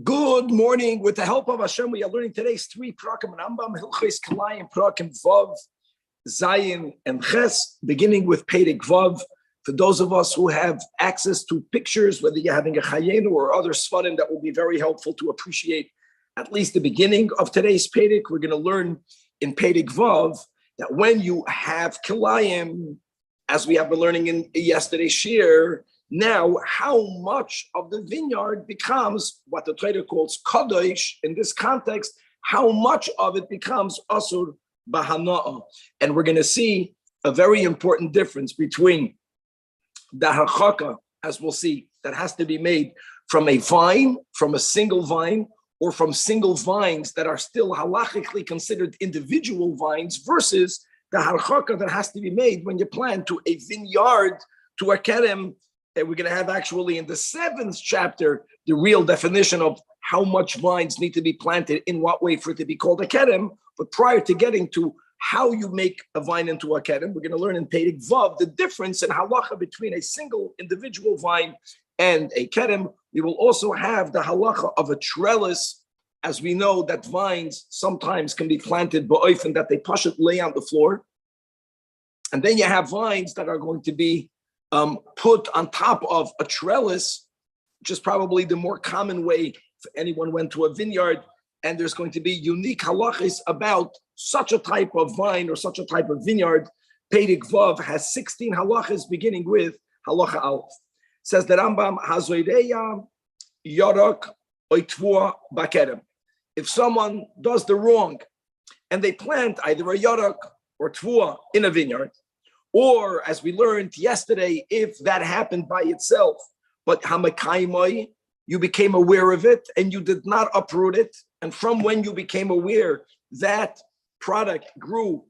Good morning. With the help of Hashem, we are learning today's 3 prakim Rambam, Hilchos Kalayim, prakim Vav, Zayin, and Ches, beginning with Perek Vav. For those of us who have access to pictures, whether you're having a chayenu or other svarim, that will be very helpful to appreciate at least the beginning of today's Perek. We're going to learn in Perek Vav that when you have Kalayim, as we have been learning in yesterday's shir, now, how much of the vineyard becomes what the Torah calls kadosh in this context? How much of it becomes asur b'hana'ah? And we're going to see a very important difference between the harchaka, as we'll see, that has to be made from a vine, from a single vine, or from single vines that are still halachically considered individual vines, versus the harchaka that has to be made when you plant to a vineyard, to a kerem. And we're going to have actually in the 7th chapter the real definition of how much vines need to be planted in what way for it to be called a kerem. But prior to getting to how you make a vine into a kerem, we're going to learn in Perek Vav the difference in halacha between a single individual vine and a kerem. We will also have the halacha of a trellis, as we know that vines sometimes can be planted ba'ofen that they lay on the floor. And then you have vines that are going to be put on top of a trellis, which is probably the more common way if anyone went to a vineyard, and there's going to be unique halachas about such a type of vine or such a type of vineyard. Perek Vav has 16 halachas, beginning with halacha aleph. Says the Rambam, Hazoireya Yarak Oitvua Bakerem. If someone does the wrong and they plant either a yarak or tvua in a vineyard, or, as we learned yesterday, if that happened by itself, but hamakaimai, you became aware of it and you did not uproot it, and from when you became aware, that product grew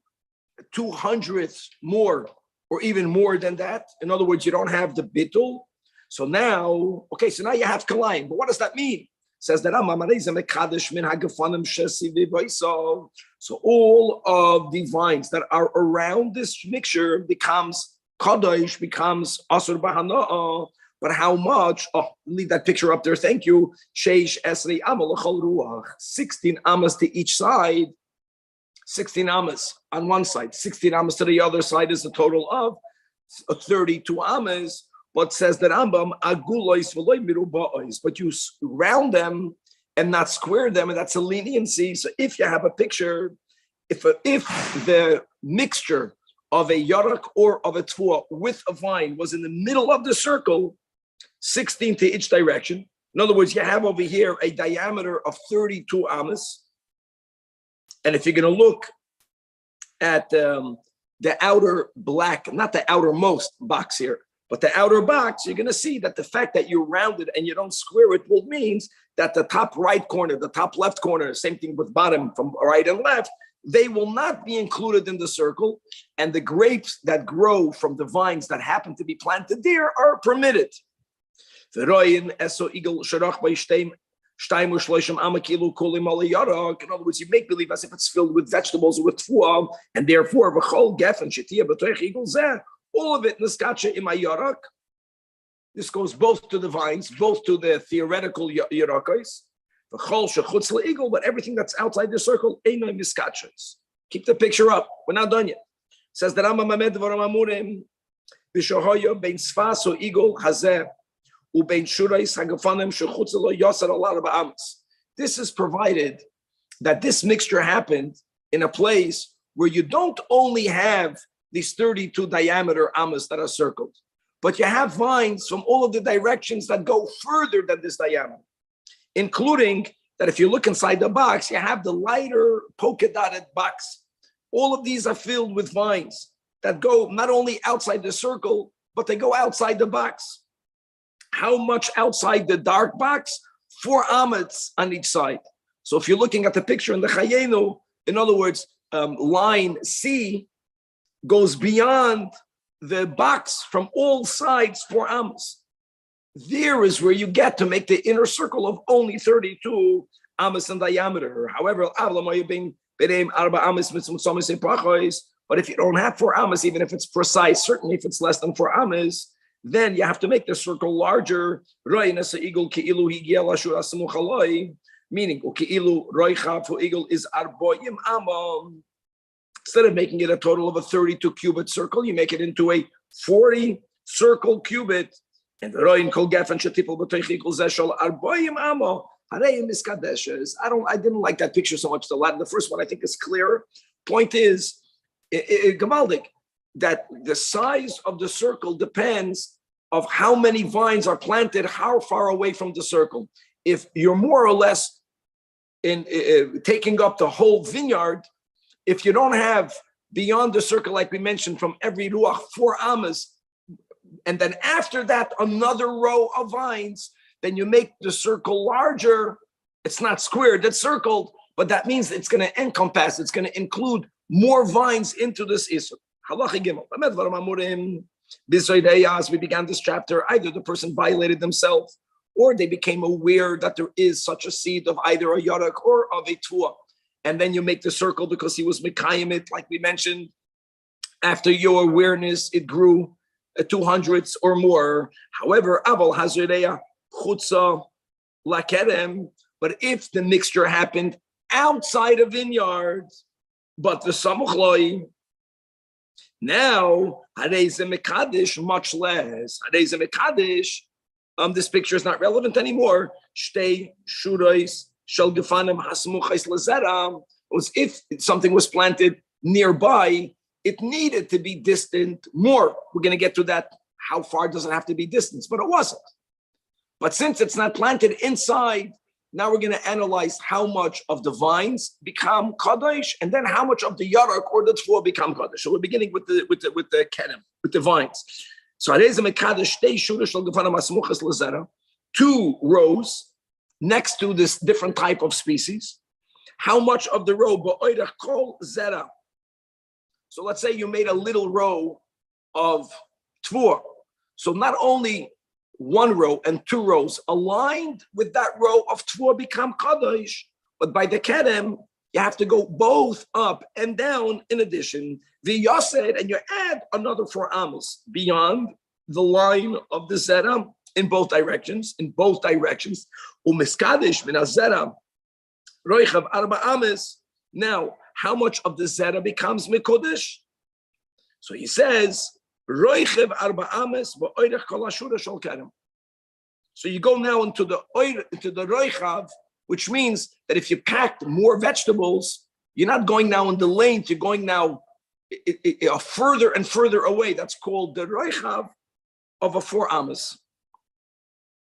200 more, or even more than that. In other words, you don't have the bittul. So now you have kalayim. But what does that mean? Says that so all of the vines that are around this mixture becomes kadosh, becomes asur b'hana'ah. But how much? Oh, leave that picture up there. Thank you. 16 amas to each side. 16 amas on one side, 16 amas to the other side is a total of 32 amas. But says that Rambam, but you round them and not square them, and that's a leniency. So if you have a picture, if the mixture of a yarak or of a tvua with a vine was in the middle of the circle, 16 to each direction. In other words, you have over here a diameter of 32 amas. And if you're going to look at the outer black, not the outermost box here, but the outer box, you're going to see that the fact that you round it and you don't square it will means that the top right corner, the top left corner, same thing with bottom from right and left, they will not be included in the circle. And the grapes that grow from the vines that happen to be planted there are permitted. In other words, you make believe as if it's filled with vegetables or with tfuah, and therefore all of it niskacha in my yarak. This goes both to the vines, both to the theoretical yarakos, but everything that's outside the circle, ain't no niskachas. Keep the picture up. We're not done yet. Says the Rambam Mamed Dvarim Amurim, B'shohoyo bein sfas o igol hazeh ubein shurais hagafanim shechutz lo yasar alad ba'amas. This is provided that this mixture happened in a place where you don't only have these 32 diameter amas that are circled, but you have vines from all of the directions that go further than this diameter, including that if you look inside the box, you have the lighter polka dotted box. All of these are filled with vines that go not only outside the circle, but they go outside the box. How much outside the dark box? 4 amas on each side. So if you're looking at the picture in the Chayenu, in other words, line C goes beyond the box from all sides 4 amas. There is where you get to make the inner circle of only 32 amas in diameter. However, but if you don't have 4 amas, even if it's precise, certainly if it's less than 4 amas, then you have to make the circle larger. Meaning, is arboyim amam. Instead of making it a total of a 32 cubit circle, you make it into a 40 circle cubit. And the roin kol gefen shetipol b'toich equals zeshal arboyim amo. I didn't like that picture so much. The first one I think is clearer. Point is, Gamaldik, that the size of the circle depends of how many vines are planted, how far away from the circle. If you're more or less in taking up the whole vineyard, if you don't have beyond the circle, like we mentioned, from every ruach 4 amas, and then after that another row of vines, then you make the circle larger. It's not squared, it's circled, but that means it's going to encompass, it's going to include more vines into this issue. Halacha Gimel. As we began this chapter, either the person violated themselves, or they became aware that there is such a seed of either a yarak or of a tuah. And then you make the circle because he was mekayim it, like we mentioned. After your awareness, it grew 200s or more. However, aval hazureya chutza lakedem. But if the mixture happened outside a vineyard, but the samuchloi, now hareze mekadish, much less hareze mekadish. This picture is not relevant anymore. Shtei shurais shel gefanim hasmuchais lazera. Was if something was planted nearby, it needed to be distant more. We're going to get to that. How far does it have to be distance? But it wasn't. But since it's not planted inside, now we're going to analyze how much of the vines become kadosh, and then how much of the yarak or the tfuah become kadosh. So we're beginning with the kenem, with the vines. So 2 rows next to this different type of species. How much of the row? So let's say you made a little row of tfuah. So not only 1 row and 2 rows aligned with that row of tfuah become kadosh, but by the kedem, you have to go both up and down in addition. V'yased, and you add another 4 amas beyond the line of the zera in both directions. Umiskadish min hazera roichav 4 amas. Now, how much of the zera becomes mikodesh? So he says, roichav 4 amas v'oirech kol hashura shel kedem. So you go now into the roichav, which means that if you packed more vegetables, you're not going now in the length, you're going now further and further away. That's called the roichav of a 4 amas,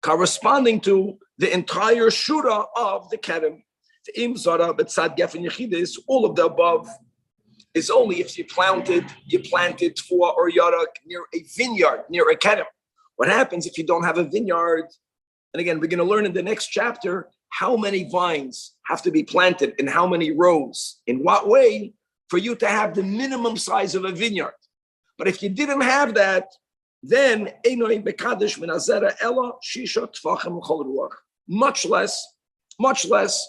corresponding to the entire shura of the kedem. The im zara betzad gefen yechidis, all of the above is only if you planted tfuah or yarak near a vineyard, near a kedem. What happens if you don't have a vineyard? And again, we're going to learn in the next chapter how many vines have to be planted in how many rows, in what way, for you to have the minimum size of a vineyard. But if you didn't have that, then much less,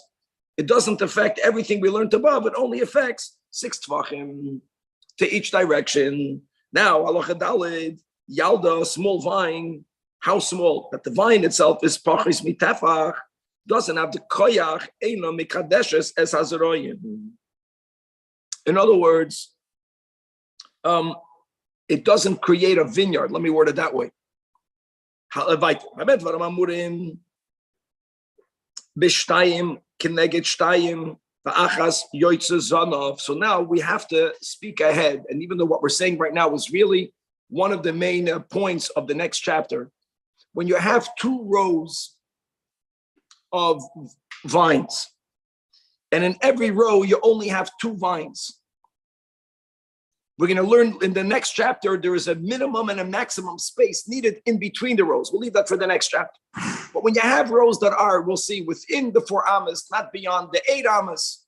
it doesn't affect everything we learned above. It only affects 6 tvachim to each direction. Now, halacha daled, yalda, small vine. How small? That the vine itself is pachis mitefach, doesn't have the koyach eino mikadeshes as hazaroyim. In other words, it doesn't create a vineyard. Let me word it that way. So now we have to speak ahead. And even though what we're saying right now is really one of the main points of the next chapter, when you have 2 rows of vines, and in every row you only have 2 vines, we're going to learn in the next chapter there is a minimum and a maximum space needed in between the rows. We'll leave that for the next chapter. But when you have rows that are, we'll see, within the 4 amas, not beyond the 8 amas,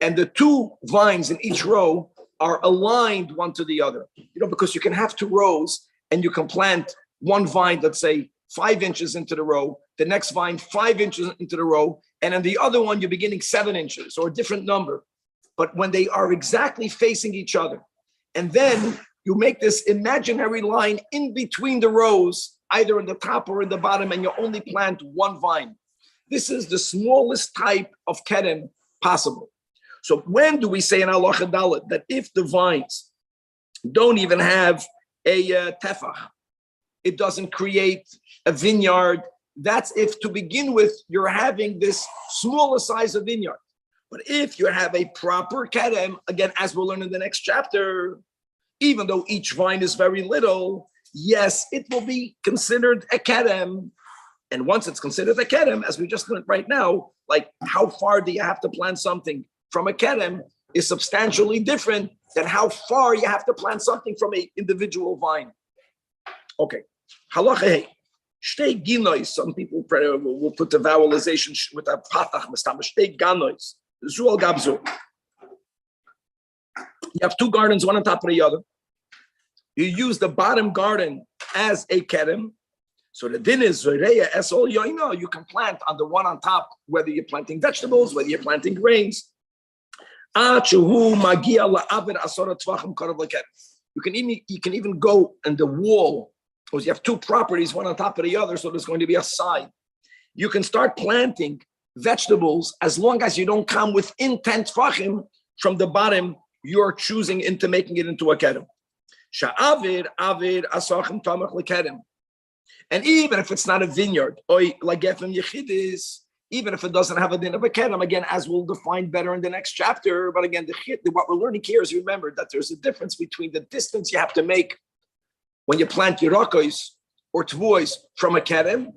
and the 2 vines in each row are aligned one to the other. Because you can have 2 rows and you can plant one vine, let's say 5 inches into the row, the next vine 5 inches into the row, and in the other one, you're beginning 7 inches or a different number. But when they are exactly facing each other, and then you make this imaginary line in between the rows, either in the top or in the bottom, and you only plant one vine. This is the smallest type of kedem possible. So when do we say in Halacha Dalet that if the vines don't even have a tefach, it doesn't create a vineyard? That's if to begin with, you're having this smaller size of vineyard. But if you have a proper kedem, again, as we'll learn in the next chapter, even though each vine is very little, yes, it will be considered a kedem. And once it's considered a kedem, as we just learned right now, like how far do you have to plant something from a kedem is substantially different than how far you have to plant something from an individual vine. Okay, halacha hey. Shtei ginois. Some people will put the vowelization with a patach mistama. Shtei ganois. Zual gabzu. You have 2 gardens, one on top of the other. You use the bottom garden as a kedem. So the din is zoreya es all yoino. You can plant on the one on top, whether you're planting vegetables, whether you're planting grains. You can even go in the wall, because you have 2 properties, one on top of the other, so there's going to be a side. You can start planting vegetables as long as you don't come within 10 tfachim from the bottom you're choosing into making it into a kedem. And even if it's not a vineyard, even if it doesn't have a din of a kedem, again, as we'll define better in the next chapter, but again, what we're learning here is, remember that there's a difference between the distance you have to make when you plant yirakos or tvuos from a kedem.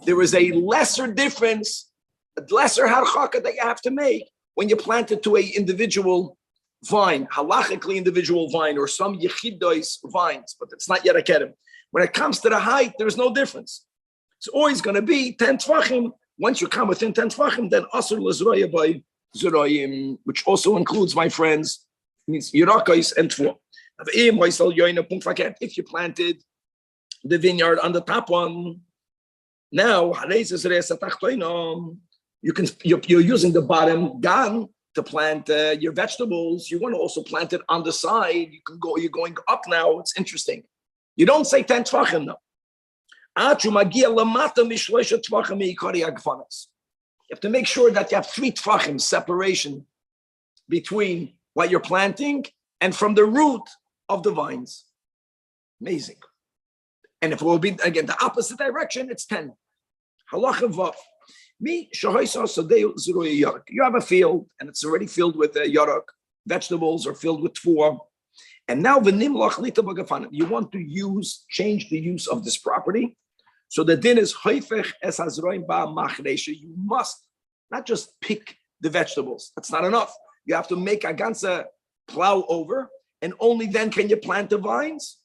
There is a lesser difference, a lesser harchaka that you have to make when you plant it to an individual vine, halachically individual vine, or some yechidos vines, but it's not yet a kedem. When it comes to the height, there's no difference. It's always going to be 10 tvachim. Once you come within 10 tvachim, then asur l'zroya by zroyim, which also includes, my friends, means yirakos and tvuah. If you planted the vineyard on the top one, now you're using the bottom gan to plant your vegetables. You want to also plant it on the side. You're going up now. It's interesting. You don't say 10 tvachim now. You have to make sure that you have 3 tvachim separation between what you're planting and from the root of the vines. Amazing. And if it will be, again, the opposite direction, it's 10. Halacha vav. You have a field, and it's already filled with yarak. Vegetables are filled with tfuah. And now you want to change the use of this property. So the din is you must not just pick the vegetables. That's not enough. You have to make a ganze plow over, and only then can you plant the vines.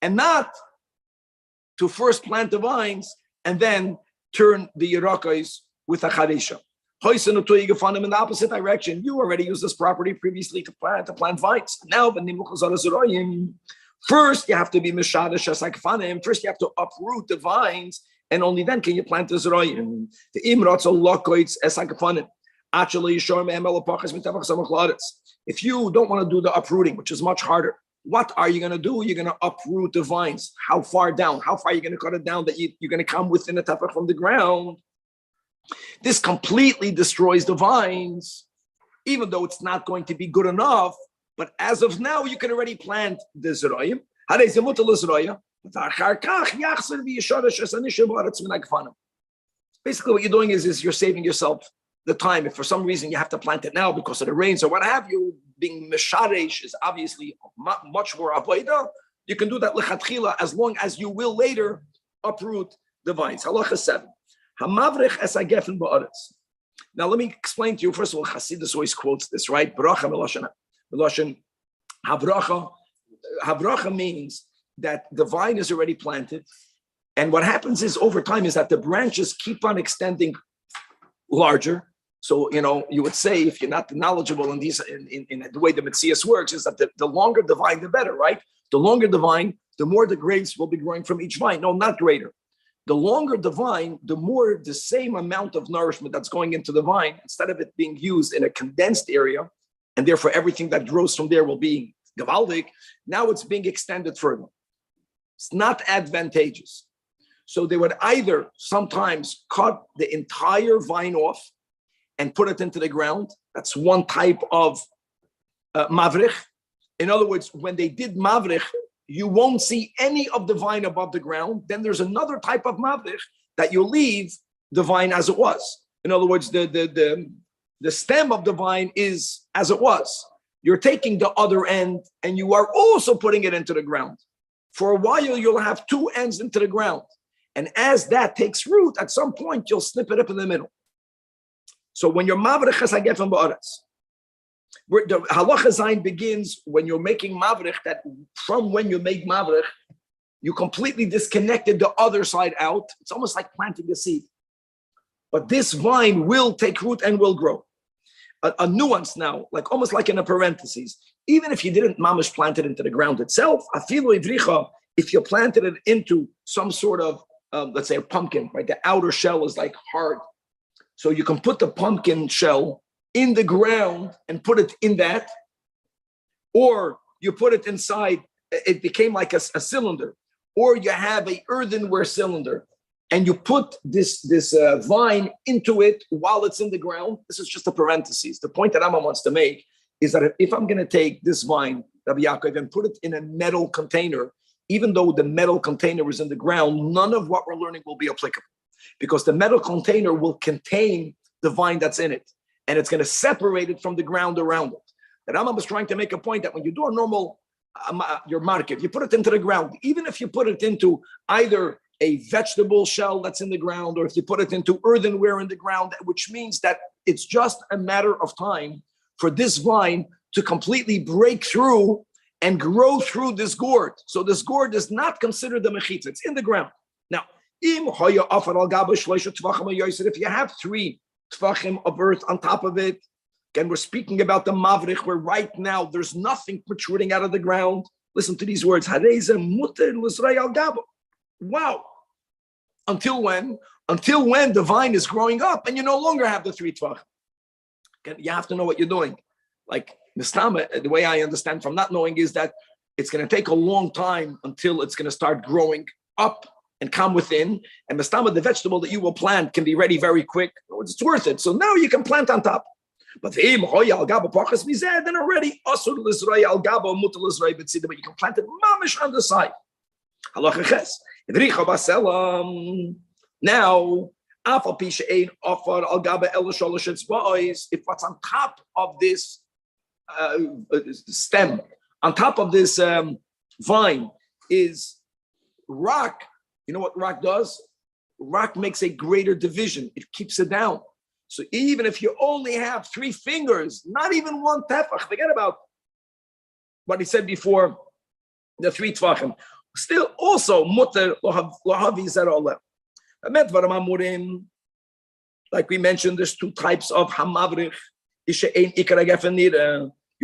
And not to first plant the vines and then turn the yirakos with a charisha. In the opposite direction. You already used this property previously to plant vines. Now, first you have to be mishadash asakfanim. First you have to uproot the vines, and only then can you plant the zroyim. The imratzo lokoitz esakfanim. If you don't want to do the uprooting, which is much harder, what are you going to do? You're going to uproot the vines. How far down? How far are you going to cut it down that you're going to come within a tefach from the ground? This completely destroys the vines, even though it's not going to be good enough. But as of now, you can already plant the zeroyim. Basically, what you're doing is you're saving yourself the time. If for some reason you have to plant it now because of the rains or what have you, being mesharesh is obviously much more avodah. You can do that lechatchila as long as you will later uproot the vines. Halacha 7. Hamavrich es hagefen ba'aretz. Now let me explain to you. First of all, Chassidus always quotes this, right? Bracha meloshen havracha. Havracha means that the vine is already planted, and what happens is over time is that the branches keep on extending larger. So, you would say, if you're not knowledgeable in these, in the way the Metzias works, is that the longer the vine, the better, right? The longer the vine, the more the grapes will be growing from each vine. No, not greater. The longer the vine, the more the same amount of nourishment that's going into the vine, instead of it being used in a condensed area, and therefore everything that grows from there will be gewaldig, now it's being extended further. It's not advantageous. So they would either sometimes cut the entire vine off and put it into the ground. That's one type of mavrich. In other words, when they did mavrich, you won't see any of the vine above the ground. Then there's another type of mavrich that you leave the vine as it was. In other words, the stem of the vine is as it was. You're taking the other end and you are also putting it into the ground. For a while, you'll have two ends into the ground. And as that takes root, at some point, you'll snip it up in the middle. So when you're mavrich chesed from ba'aretz, the halacha zayin begins when you're making mavrich, that from when you make mavrich, you completely disconnected the other side out. It's almost like planting a seed. But this vine will take root and will grow. A nuance now, like almost like in a parenthesis, even if you didn't mamish plant it into the ground itself, afilu ivricha, if you planted it into some sort of, let's say a pumpkin, right? The outer shell is like hard. So you can put the pumpkin shell in the ground and put it in that, or you put it inside, it became like a cylinder, or you have a earthenware cylinder and you put this vine into it while it's in the ground. This is just a parenthesis. The point that Rambam wants to make is that if I'm going to take this vine, Rabbi Yaakov, and put it in a metal container, even though the metal container is in the ground, none of what we're learning will be applicable, because the metal container will contain the vine that's in it, and it's going to separate it from the ground around it. The Rambam was trying to make a point that when you do a normal, your market, you put it into the ground, even if you put it into either a vegetable shell that's in the ground, or if you put it into earthenware in the ground, which means that it's just a matter of time for this vine to completely break through and grow through this gourd. So this gourd is not considered the mechitza, it's in the ground. Now, if you have 3 tfachim of earth on top of it, again, we're speaking about the mavrich, where right now there's nothing protruding out of the ground. Listen to these words. Wow. Until when? Until when the vine is growing up and you no longer have the 3 tvachim. You have to know what you're doing. Like the way I understand from not knowing is that it's going to take a long time until it's going to start growing up and come within. And the vegetable that you will plant can be ready very quick. It's worth it. So now you can plant on top. But then already but you can plant it mamish on the side. Now, if what's on top of this stem, on top of this vine is rock, you know what rock does? Rock makes a greater division. It keeps it down. So even if you only have 3 fingers, not even 1 tefach, forget about what he said before, the 3 tvachim. Still, also, mutter lohavi zeroleh. Like we mentioned, there's 2 types of hamavrich. You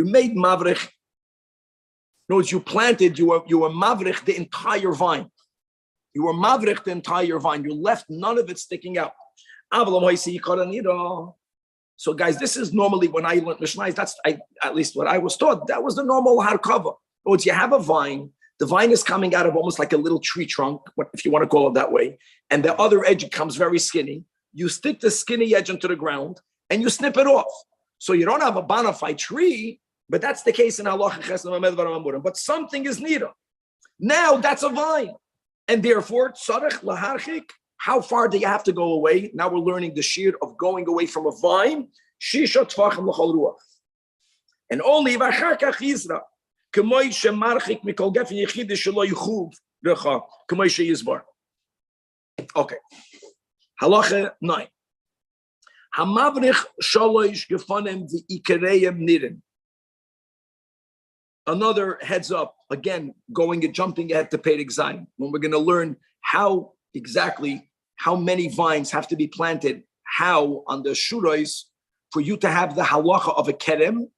made mavrich. In other words, you planted, you were mavrich the entire vine. You were mavrich the entire vine. You left none of it sticking out. So guys, this is normally when I learned Mishnah, that's at least what I was taught. That was the normal harkava. In other words, you have a vine. The vine is coming out of almost like a little tree trunk, if you want to call it that way. And the other edge comes very skinny. You stick the skinny edge into the ground and you snip it off. So you don't have a bona fide tree, but that's the case in halacha. But something is needed. Now that's a vine. And therefore, tzarech laharchik, how far do you have to go away? Now we're learning the shear of going away from a vine. Shisha tvachim l'chol ruach. And only v'achar kach yizra. Okay. Halacha 9. Hamavrich shalosh gefanem v'ikereim nirin. Another heads up, again, jumping ahead to Perek Zayin, when we're going to learn how many vines have to be planted, how on the shurais, for you to have the halacha of a kerem,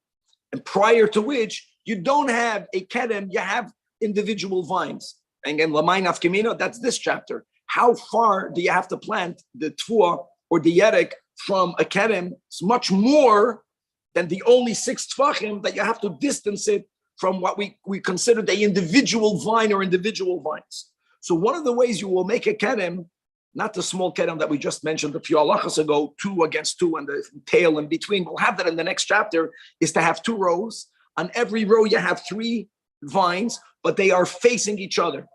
and prior to which you don't have a kerem, you have individual vines. And again, Lamay Nafkamina, that's this chapter. how far do you have to plant the tfuah or the yerek from a kerem? It's much more than the only 6 tfachim that you have to distance it from what we consider the individual vine or individual vines. So one of the ways you will make a kerem, not the small kerem that we just mentioned a few halachas ago, 2 against 2 and the tail in between, we'll have that in the next chapter, is to have 2 rows. On every row you have 3 vines, but they are facing each other.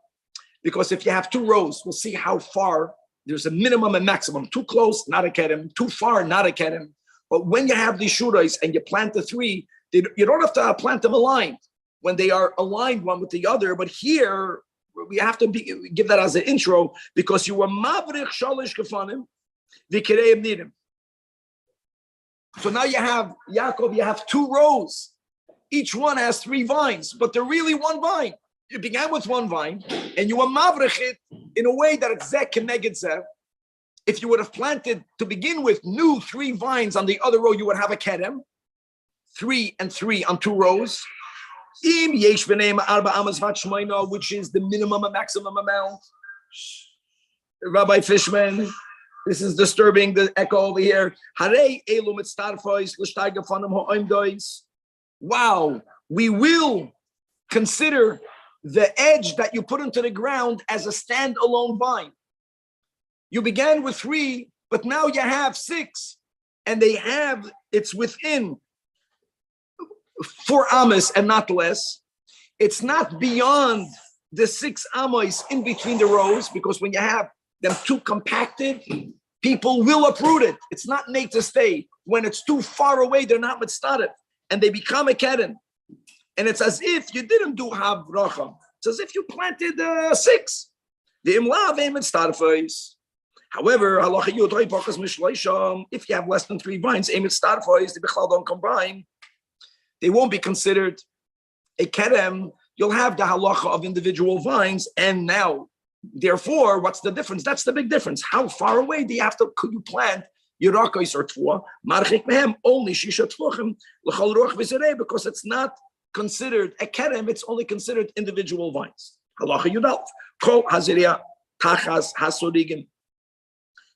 Because if you have 2 rows, we'll see how far, there's a minimum and maximum. Too close, not a kerem. Too far, not a kerem. But when you have these shurais and you plant the 3, you don't have to plant them aligned when they are aligned one with the other. But here, we have to give that as an intro, because you were mavrich shalish gefanim v'kireim nidim. So now you have, Yaakov, you have 2 rows. Each one has 3 vines, but they're really one vine. You began with 1 vine, and you were mavrich it in a way that it's zeh keneged zeh. If you would have planted to begin with new 3 vines on the other row, you would have a kerem, 3 and 3 on 2 rows. Im yesh b'neim arba amas vat shmoina, which is the minimum and maximum amount. Rabbi Fishman, this is disturbing the echo over here. Harei elu mitztarfois l'shtay gefanim ha'oimdois. Wow, we will consider the edge that you put into the ground as a standalone vine. You began with 3, but now you have 6, and it's within 4 amos and not less. It's not beyond the 6 amos in between the rows, because when you have them too compacted, people will uproot it. It's not made to stay. When it's too far away, they're not mitzvah, and they become a keren. And it's as if you didn't do havracha. It's as if you planted 6. The imlav aim and starfos. However, if you have less than 3 vines, aim and starfos, the bichlal don't combine. They won't be considered a kerem. You'll have the halacha of individual vines, and now, therefore, what's the difference? That's the big difference. How far away do you have to? Could you plant yirakos or tfuah? Marchik mehem only shisha tfuachim l'chol ruach v'zerei, because it's not considered a kerem. It's only considered individual vines. Halacha yudalf kol haziria tachas hasorigim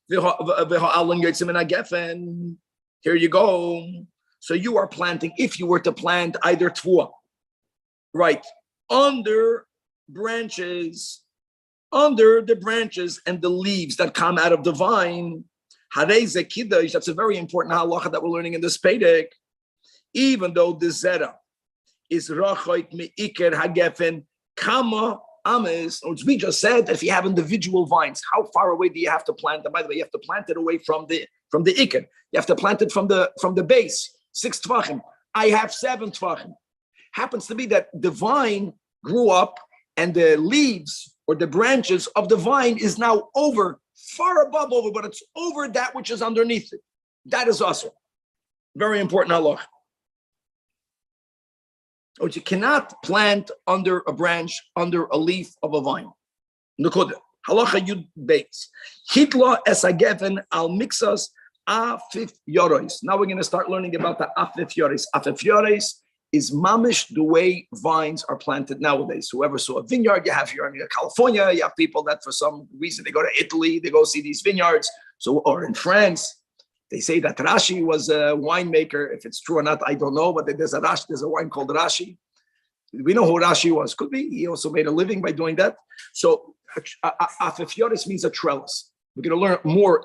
v'ha'alan yotzim and agefen. Here you go. So you are planting, if you were to plant either tfuah, right, under the branches and the leaves that come out of the vine, that's a very important halacha that we're learning in this Pedek. Even though the zera is rachoik me'iker hagefen kama ames, which we just said that if you have individual vines, how far away do you have to plant them? By the way, you have to plant it away from the iker. You have to plant it from the base. 6 tvachim. I have 7 tvachim. Happens to be that the vine grew up, and the leaves or the branches of the vine is now far above, but it's over that which is underneath it. That is also very important halacha. But you cannot plant under a branch, under a leaf of a vine. Halacha yud beis. Hitla esageven al mixas afif yoros. Now we're going to start learning about the afif yoros. Afif yoros is mamish the way vines are planted nowadays. Whoever saw a vineyard, you have here in California, you have people that for some reason they go to Italy, they go see these vineyards. Or in France, they say that Rashi was a winemaker. If it's true or not, I don't know, but there's a wine called Rashi. We know who Rashi was. Could be. He also made a living by doing that. So afif yoros means a trellis. We're going to learn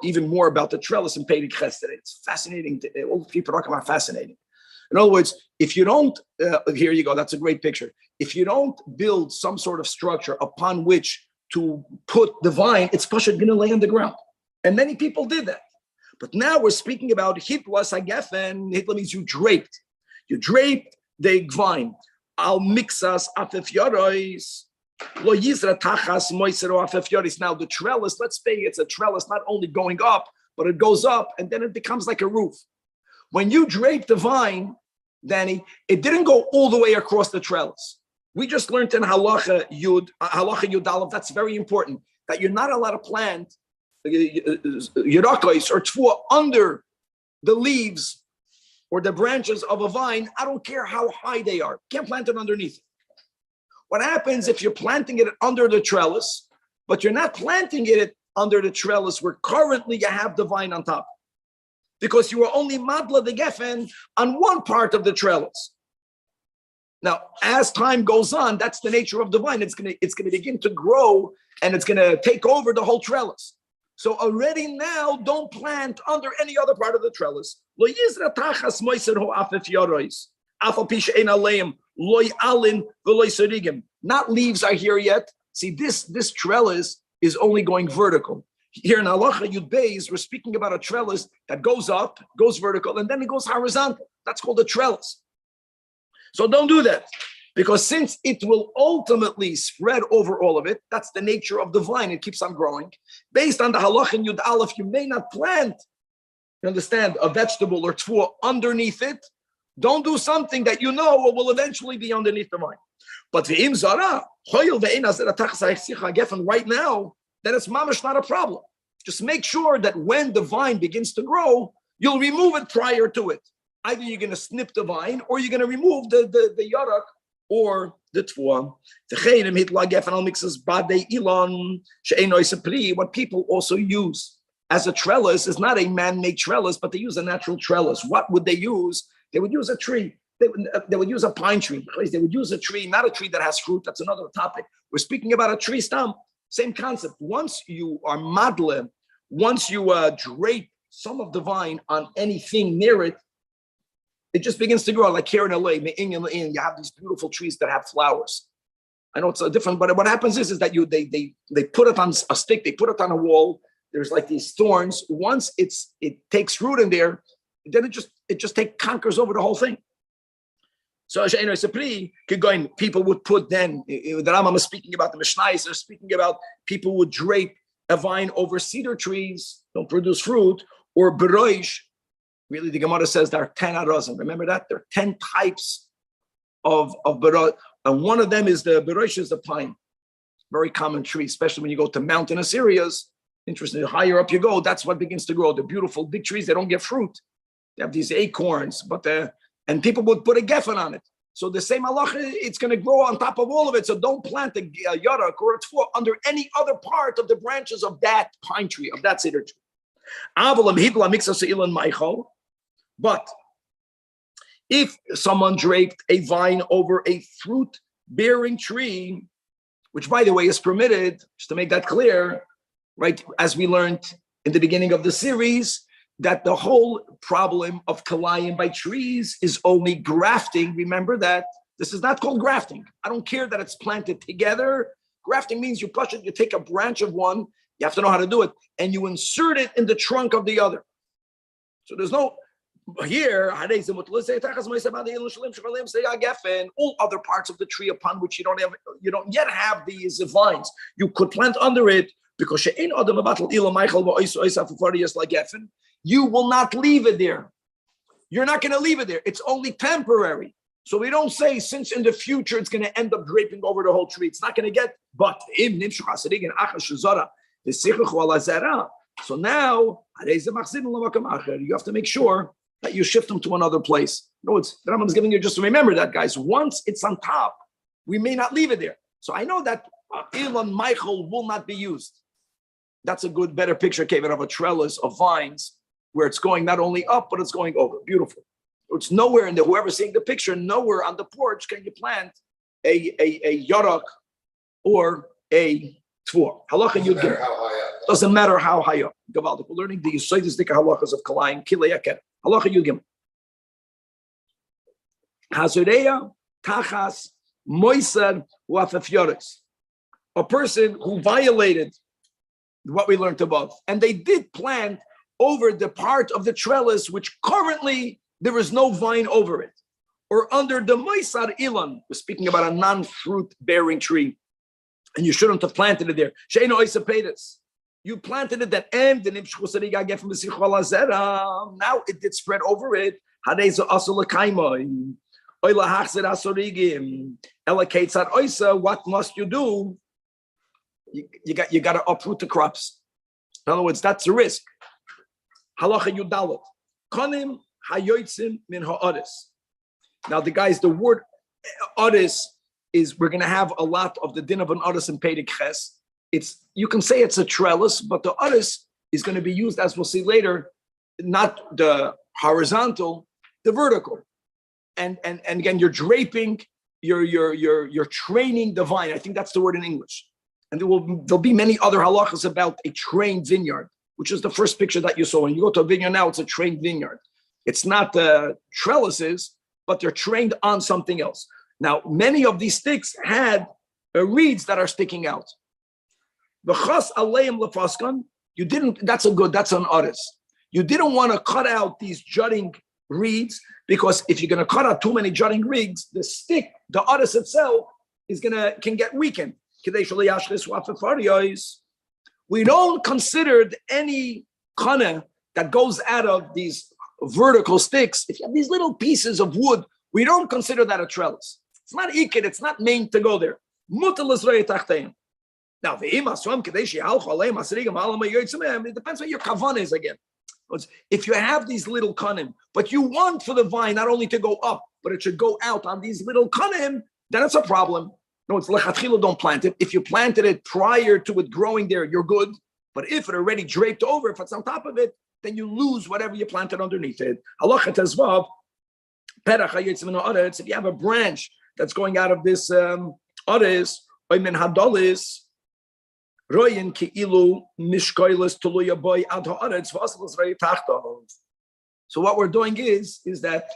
even more about the trellis in Perek Ches today. It's fascinating. All the people talking about fascinating. In other words, if you don't, here you go, that's a great picture. If you don't build some sort of structure upon which to put the vine, it's going to lay on the ground. And many people did that. But now we're speaking about hitla sagefen. Hitla means you draped. You draped the vine. Al mixas afif yoros. Lo yizra tachas moisero afif yoros. Now the trellis, let's say it's a trellis not only going up, but it goes up and then it becomes like a roof. When you drape the vine, Danny, it didn't go all the way across the trellis. We just learned in halacha yud aleph, that's very important, that you're not allowed to plant yirakos or tfuah under the leaves or the branches of a vine. I don't care how high they are. You can't plant it underneath it. What happens if you're planting it under the trellis, but you're not planting it under the trellis where currently you have the vine on top. Because you are only madla the geffen on one part of the trellis. Now, as time goes on, that's the nature of the vine. It's gonna begin to grow and it's gonna take over the whole trellis. So already now, don't plant under any other part of the trellis. Not leaves are here yet. See, this trellis is only going vertical. Here in Halacha Yud Beis, we're speaking about a trellis that goes up, goes vertical, and then it goes horizontal. That's called a trellis. So don't do that, because since it will ultimately spread over all of it, that's the nature of the vine. It keeps on growing. Based on the Halacha in Yud Aleph, you may not plant, you understand, a vegetable or tfua underneath it. Don't do something that you know will eventually be underneath the vine. But ve'im zara, right now, then it's mamash not a problem. Just make sure that when the vine begins to grow, you'll remove it prior to it. Either you're going to snip the vine or you're going to remove the yarak or the tfuah. What people also use as a trellis is not a man-made trellis, but they use a natural trellis. What would they use? They would use a tree. They would use a pine tree. They would use a tree, not a tree that has fruit. That's another topic. We're speaking about a tree stem. Same concept. Once you are madle, once you drape some of the vine on anything near it, it just begins to grow. Like here in LA, you have these beautiful trees that have flowers. I know it's different, but what happens is that they put it on a stick, they put it on a wall. There's like these thorns. Once it takes root in there, then it just conquers over the whole thing. So people would put then, the Rambam is speaking about the Mishnayos, they're speaking about people would drape a vine over cedar trees, don't produce fruit, or beroish. Really, the Gemara says there are 10 arazim. Remember that? There are 10 types of beroish, and one of them is the beroish is the pine. Very common tree, especially when you go to mountainous areas. Interesting, the higher up you go, that's what begins to grow. The beautiful big trees, they don't get fruit. They have these acorns, and people would put a geffen on it. So the same halacha, it's going to grow on top of all of it. So don't plant a yarak or a tfua under any other part of the branches of that pine tree, of that cedar tree. But if someone draped a vine over a fruit-bearing tree, which by the way is permitted, just to make that clear, right, as we learned in the beginning of the series, that the whole problem of kalayim by trees is only grafting. Remember that this is not called grafting. I don't care that it's planted together. Grafting means you push it, you take a branch of one, you have to know how to do it, and you insert it in the trunk of the other. So there's no here, all other parts of the tree upon which you don't yet have these vines. You could plant under it because you will not leave it there. You're not going to leave it there. It's only temporary. So we don't say since in the future it's going to end up draping over the whole tree. It's not going to get, but so now you have to make sure that you shift them to another place. No, the Rambam is giving you just to remember that, guys. Once it's on top, we may not leave it there. So I know that Elon Michael will not be used. That's a good, better picture, Kevin, of a trellis of vines where it's going not only up, but it's going over. Beautiful. It's nowhere in there. Whoever's seeing the picture, nowhere on the porch can you plant a yarak or a tfua. Halacha Yud Gimel. Doesn't matter how high up. Gavaldik. We're learning the Yisodistic halachas of Kalayim, Kilei Aker. Halacha Yud Gimel. Hazureya tachas moiser uafefyoris. A person who violated what we learned above, and they did plant over the part of the trellis which currently there is no vine over it, or under the moisar ilan. We're speaking about a non-fruit bearing tree, and you shouldn't have planted it there. Sheino oisapedes. You planted it at end, and now it did spread over it. What must you do? You got to uproot the crops. In other words, that's a risk. Halacha Yudalet. Konim hayotzim min ha'odis. Now, the word odis is, we're going to have a lot of the din of an odis and Perek Ches. you can say it's a trellis, but the others is going to be used, as we'll see later, not the horizontal, the vertical. And again, you're draping, you're training the vine. I think that's the word in English. And there'll be many other halachas about a trained vineyard, which is the first picture that you saw. When you go to a vineyard now, it's a trained vineyard. It's not the trellises, but they're trained on something else. Now, many of these sticks had reeds that are sticking out. That's an oris. You didn't want to cut out these jutting reeds, because if you're going to cut out too many jutting reeds, the stick, the oris itself, can get weakened. We don't consider any kana that goes out of these vertical sticks. If you have these little pieces of wood, we don't consider that a trellis. It's not ikid, it's not meant to go there. Now, it depends what your kavan is again. If you have these little kanim, but you want for the vine not only to go up, but it should go out on these little kanim, then it's a problem. No, it's lechatchila, don't plant it. If you planted it prior to it growing there, you're good. But if it already draped over, if it's on top of it, then you lose whatever you planted underneath it. Halacha tezvav, if you have a branch that's going out of this oris, oimen hadolis, royin ki'ilu mishkoilis tuluya boy ad ha'aretz v'aslas rei tachtov. So what we're doing is that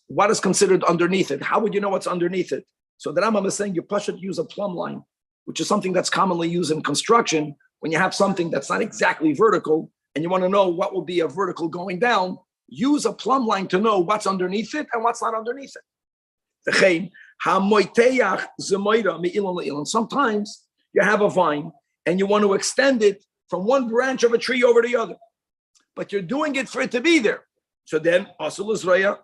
what is considered underneath it? How would you know what's underneath it? So the Rambam is saying you should use a plumb line, which is something that's commonly used in construction. When you have something that's not exactly vertical and you want to know what will be a vertical going down, use a plumb line to know what's underneath it and what's not underneath it. Sometimes you have a vine and you want to extend it from one branch of a tree over the other, but you're doing it for it to be there. So then, final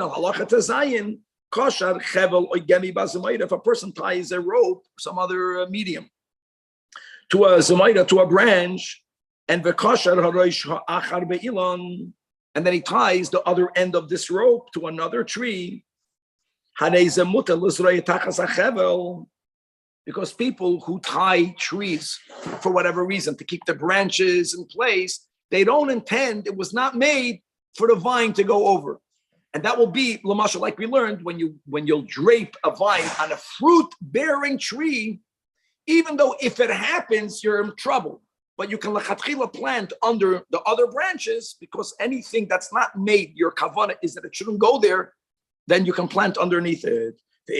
halacha tezayin. Kosher chevel oigemi bazumayda. If a person ties a rope, some other medium, to a zumayda, to a branch, and v'kosher harosh ha'achar be'ilan, and then he ties the other end of this rope to another tree, hanei muta l'zrei tachas hachevel, because people who tie trees for whatever reason to keep the branches in place, they don't intend, it was not made for the vine to go over. And that will be, Lamasha, like we learned, when you'll drape a vine on a fruit-bearing tree, even though if it happens, you're in trouble. But you can lechatchila plant under the other branches, because anything that's not made, your kavanah is that it shouldn't go there, then you can plant underneath it. But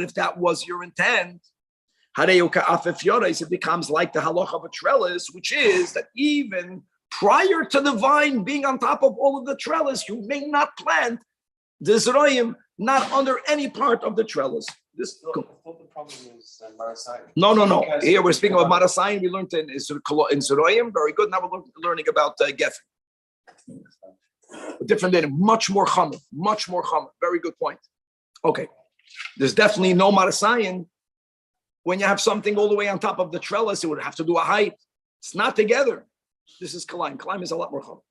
if that was your intent, it becomes like the halach of a trellis, which is that even prior to the vine being on top of all of the trellis, you may not plant the zroim not under any part of the trellis. I thought the problem is marasayim. No. Here we're speaking about marasayim. We learned in zroim. Very good. Now we're learning about geffen. Different than much more chamer. Very good point. Okay. There's definitely no marasayim. When you have something all the way on top of the trellis, it would have to do a height. It's not together. This is Kalaim. Kalaim is a lot more chum.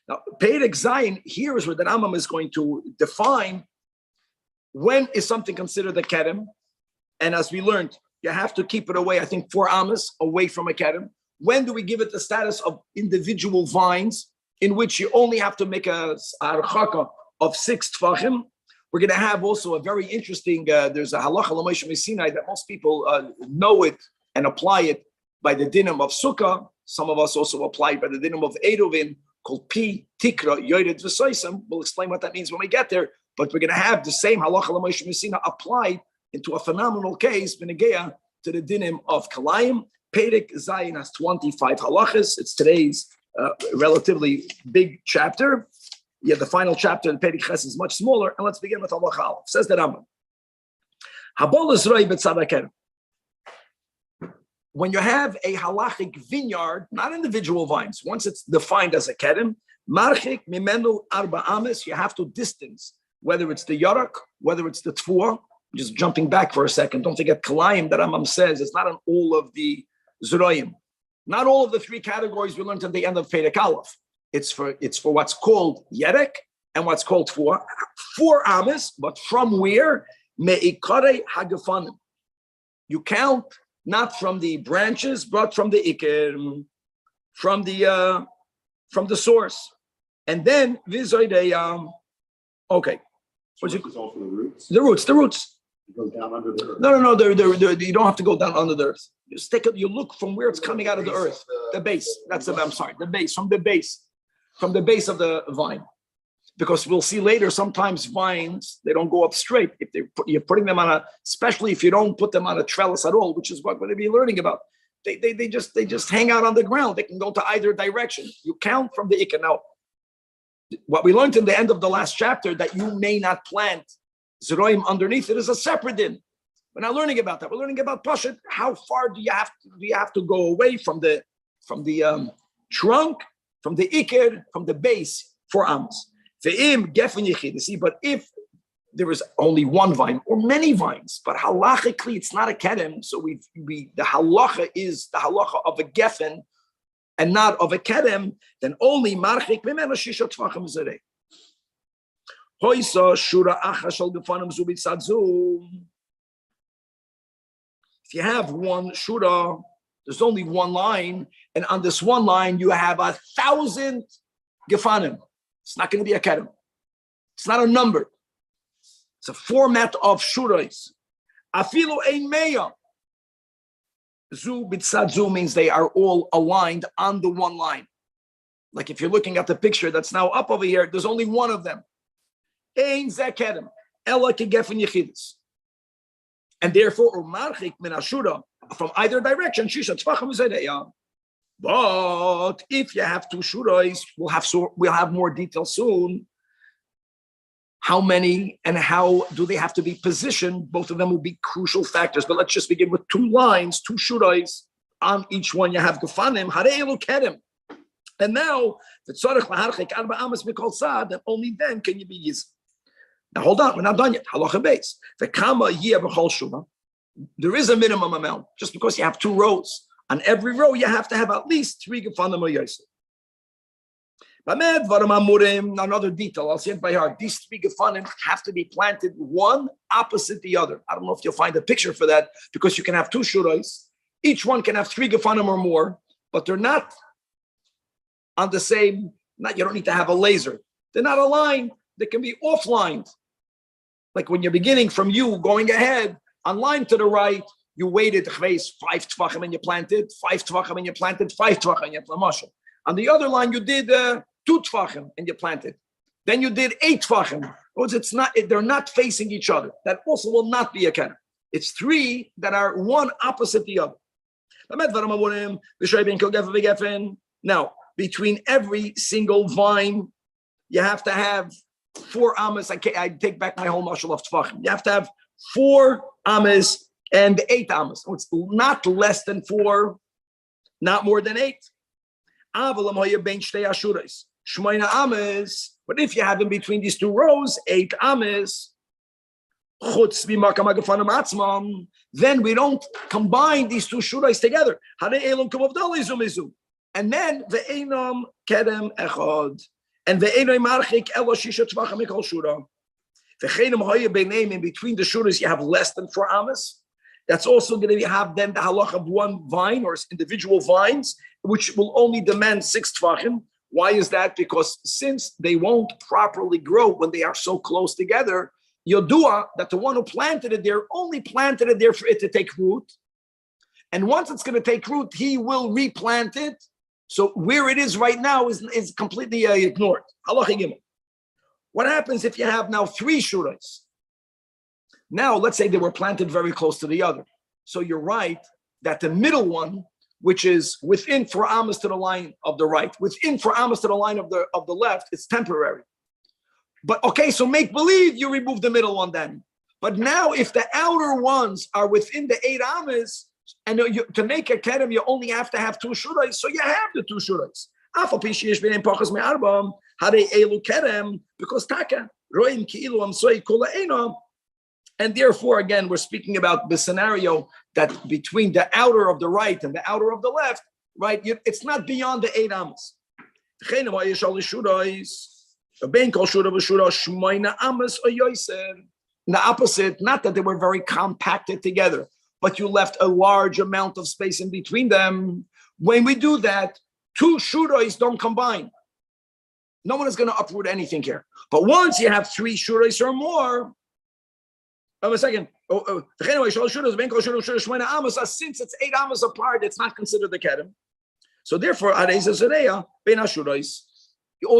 Now, Perek Zayin, here is where the Rambam is going to define when is something considered a kedem. And as we learned, you have to keep it away, I think 4 amas away from a kedem. When do we give it the status of individual vines in which you only have to make a archaka of 6 tfachim? We're going to have also a very interesting, there's a halacha l'Moshe Sinai that most people know it and apply it by the dinim of Sukkah. Some of us also apply it by the dinim of Eruvin, called Pi, Tikra, Yored V'Soisem. We'll explain what that means when we get there. But we're going to have the same halacha l'Moshe Sinai applied into a phenomenal case, Benegeya, to the dinim of Kalayim. Perek Zayin has 25 halachas. It's today's relatively big chapter. Yeah, the final chapter, the Perek Ches, is much smaller. And let's begin with halacha Aleph. Says the Rambam. Habol Israel b'tzadaker. When you have a halachic vineyard, not individual vines, once it's defined as a kedem, marchik mimenu arba ames, you have to distance, whether it's the yarak, whether it's the tfuah. Just jumping back for a second, don't forget kalayim that Rambam says it's not on all of the zroyim, not all of the 3 categories we learned at the end of Perek Aleph. It's for what's called yerek and what's called tfuah. 4 ames, but from where? Me'ikare hagafanim. You count not from the branches, but from the ikir, from the source. And then vizoideyam. Okay. What's it? All for the roots. The roots. It goes down under the earth. No. You don't have to go down under the earth. Just you look from where it's coming out of the earth. The base. The base. From the base of the vine. Because we'll see later, sometimes vines, they don't go up straight. If you're putting them on especially if you don't put them on a trellis at all, which is what we're going to be learning about. They just hang out on the ground. They can go to either direction. You count from the ikka. Now, what we learned in the end of the last chapter, that you may not plant zeroim underneath it, is a separate din. We're not learning about that. We're learning about Pashat. How far do you have to go away from the trunk, from the ikir, from the base for amos? But if there is only one vine or many vines, but halachically it's not a kedem, so the halacha is the halacha of a geffen and not of a kedem, then only marchik mimena shisha tvachim zerei. Hoisa shura acha shel gefanim zu b'tzad zu. If you have one shura, there's only one line, and on this one line you have 1,000 gefanim. It's not going to be a kedem. It's not a number. It's a format of shurais. Afilu ein meya. Zu b'tzad zu means they are all aligned on the one line. Like if you're looking at the picture that's now up over here, there's only one of them. Ein zeh kedem. Ela kegefen yechidus. And therefore, umarchik min ashura, from either direction, shisha tzvachim zedeya. But if you have two shurais, we'll have more detail soon. How many and how do they have to be positioned? Both of them will be crucial factors. But let's just begin with two lines, two shurais. On each one you have gefanim, harei kedem. And now the tzarich laharchik arba amas mikol sad, and only then can you be yiz. Now hold on, we're not done yet. Halacha beis. The kama yeh b'chol shura. There is a minimum amount. Just because you have two rows. On every row, you have to have at least 3 gefanim or yosef. Another detail, I'll say it by heart. These 3 gefanim have to be planted one opposite the other. I don't know if you'll find a picture for that, because you can have 2 shurais. Each one can have 3 gefanim or more, but they're not on the same, you don't need to have a laser. They're not aligned. They can be offlined. Like when you're beginning from you, going ahead, on line to the right, you waited 5 tvachim and you planted, 5 tvachim and you planted, 5 tvachim and you planted. On the other line, you did 2 tvachim and you planted. Then you did 8 tvachim. They're not facing each other. That also will not be a kedem. It's 3 that are one opposite the other. Now, between every single vine, you have to have 4 amas. I take back my whole mashal of tvachim. You have to have 4 amas and 8 amas. So it's not less than 4, not more than 8. But if you have in between these 2 rows 8 amas, then we don't combine these 2 shurais together. And then the einam kedem echad, and the einam marchik elo shisha tvachim mikol shura. In between the shuras, you have less than 4 amas. That's also going to have then the halach of one vine or individual vines, which will only demand 6 tvachim. Why is that? Because since they won't properly grow when they are so close together, yodua that the one who planted it there only planted it there for it to take root. And once it's going to take root, he will replant it. So where it is right now is completely ignored. Halacha gimel. What happens if you have now 3 shurais? Now, let's say they were planted very close to the other. So you're right that the middle one, which is within 4 amas to the line of the right, within 4 amas to the line of the left, it's temporary. But okay, so make believe you remove the middle one then. But now, if the outer ones are within the 8 amas, and to make a kedem, you only have to have 2 shurais, so you have the 2 shurais. Because taka roim ki'ilu amsoi kula einam. And therefore, again, we're speaking about the scenario that between the outer of the right and the outer of the left, right? It's not beyond the 8 amas. The opposite, not that they were very compacted together, but you left a large amount of space in between them. When we do that, two shurais don't combine. No one is going to uproot anything here. But once you have three shurais or more, a second. Since it's 8 amas apart, it's not considered the kedem. So therefore, all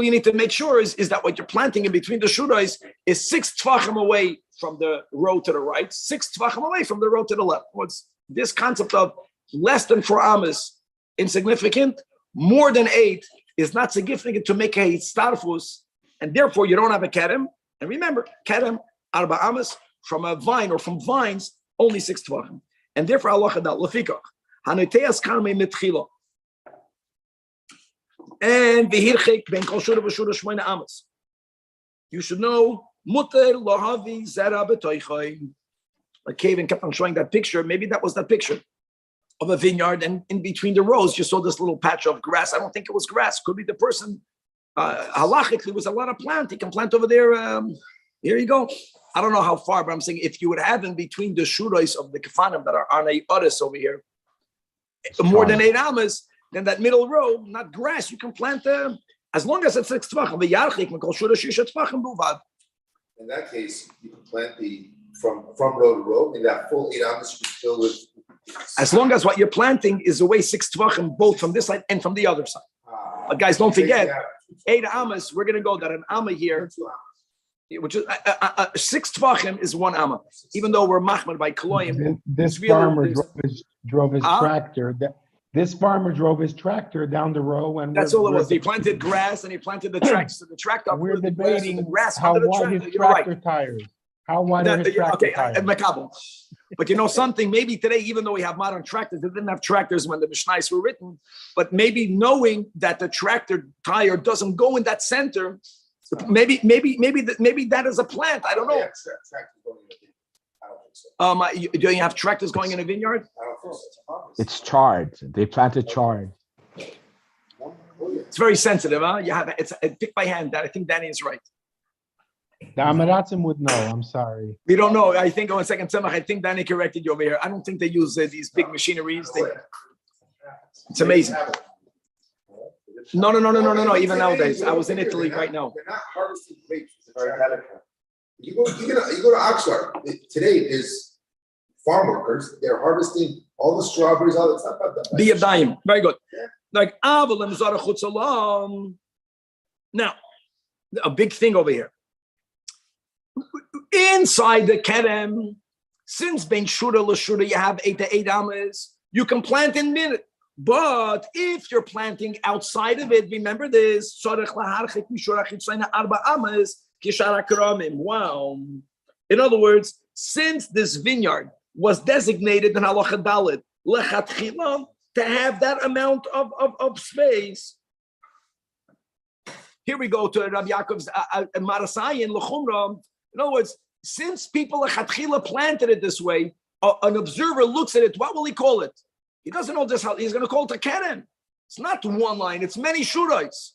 you need to make sure is that what you're planting in between the shurais is 6 tvachim away from the row to the right, 6 tvachim away from the row to the left. What's this concept of less than 4 amas insignificant? More than 8 is not significant to make a starfus, and therefore you don't have a kedem. And remember, kedem, arba amas, from a vine or from vines, only 6 tvachim. And therefore, Allah chadal, lefikach, hanoteas karmei mitchilo. And v'hirchik ben kol shura v'shura shmoina amas. You should know, muter lohavi zera b'toichoi. Like Kevin kept on showing that picture. Maybe that was that picture of a vineyard, and in between the rows, you saw this little patch of grass. I don't think it was grass. Could be the person. Halachically, was a lot of plant. He can plant over there. Here you go. I don't know how far, but I'm saying if you would have in between the shurais of the kafanim that are on a oris over here, more than 8 amas, then that middle row, not grass, you can plant as long as it's 6 tvachim. In that case, you can plant from row to row, and that full 8 amas should be filled with. As long as what you're planting is away 6 tvachim, both from this side and from the other side. But guys, don't forget, 8 amas, we're going to go that an amma here, which is 6 tvachim is 1 amma. Even though we're machmir by koloyim. This farmer drove his tractor. This farmer drove his tractor down the row, and that's all it was. He planted grass and he planted the tractor. So the tractor. We're debating grass how wide his tractor right. tires. How wide are his tractor tires? But you know something, maybe today, even though we have modern tractors, they didn't have tractors when the Mishnais were written, but maybe knowing that the tractor tire doesn't go in that center, maybe that is a plant. I don't know. Do you have tractors going in a vineyard? It's charred. They planted charred. It's very sensitive, huh? You have it's picked by hand. That I think Danny is right. The Amaratzim would know. I'm sorry. We don't know. I think on second Tzemach, I think Danny corrected you over here. I don't think they use these big machineries. It's amazing. No. Even nowadays, I was in Italy right now. They're not harvesting grapes. It's very delicate. You go to Oxford today. There's farm workers. They're harvesting all the strawberries. All that stuff. Be a dime. Very good. Like Avalim Zara Chutzalam. Now, a big thing over here. Inside the kerem, since ben shura l'shura you have 8 to 8 amas, you can plant in minute. But if you're planting outside of it, remember this. Wow. In other words, since this vineyard was designated in halacha daled lechatchila to have that amount of space. Here we go to Rabbi Yaakov's Marasayin l'chumra. In other words, since people lechatchila planted it this way, an observer looks at it. What will he call it? He doesn't know just how he's going to call it a keren. It's not one line; it's many shurais.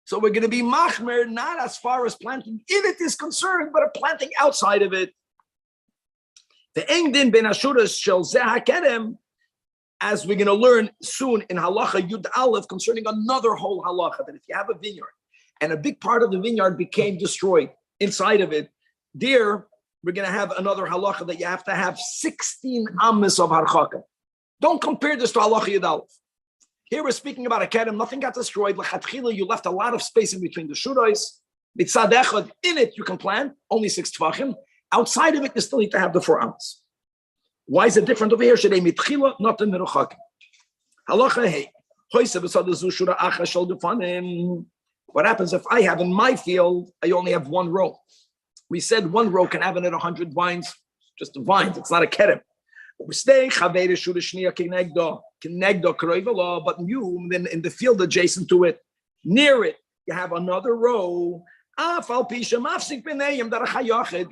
So we're going to be machmer not as far as planting in it is concerned, but a planting outside of it. The engdin ben ashuras shel zeh kerem, as we're going to learn soon in halacha yud aleph concerning another whole halacha, that if you have a vineyard and a big part of the vineyard became destroyed inside of it, there we're going to have another halacha that you have to have 16 amas of harchaka. Don't compare this to halacha yud aleph. Here we're speaking about a kerem, nothing got destroyed. L'chatchila, you left a lot of space in between the shurais. Mitzad echad, in it you can plant, only 6 tvachim. Outside of it, you still need to have the 4 amas. Why is it different over here? Shedei mitchila, not in meruchakim. Halacha hey. What happens if I have in my field, I only have 1 row? We said 1 row can have in it 100 vines, just the vines. It's not a kerem. But you, then in the field adjacent to it, near it, you have another row.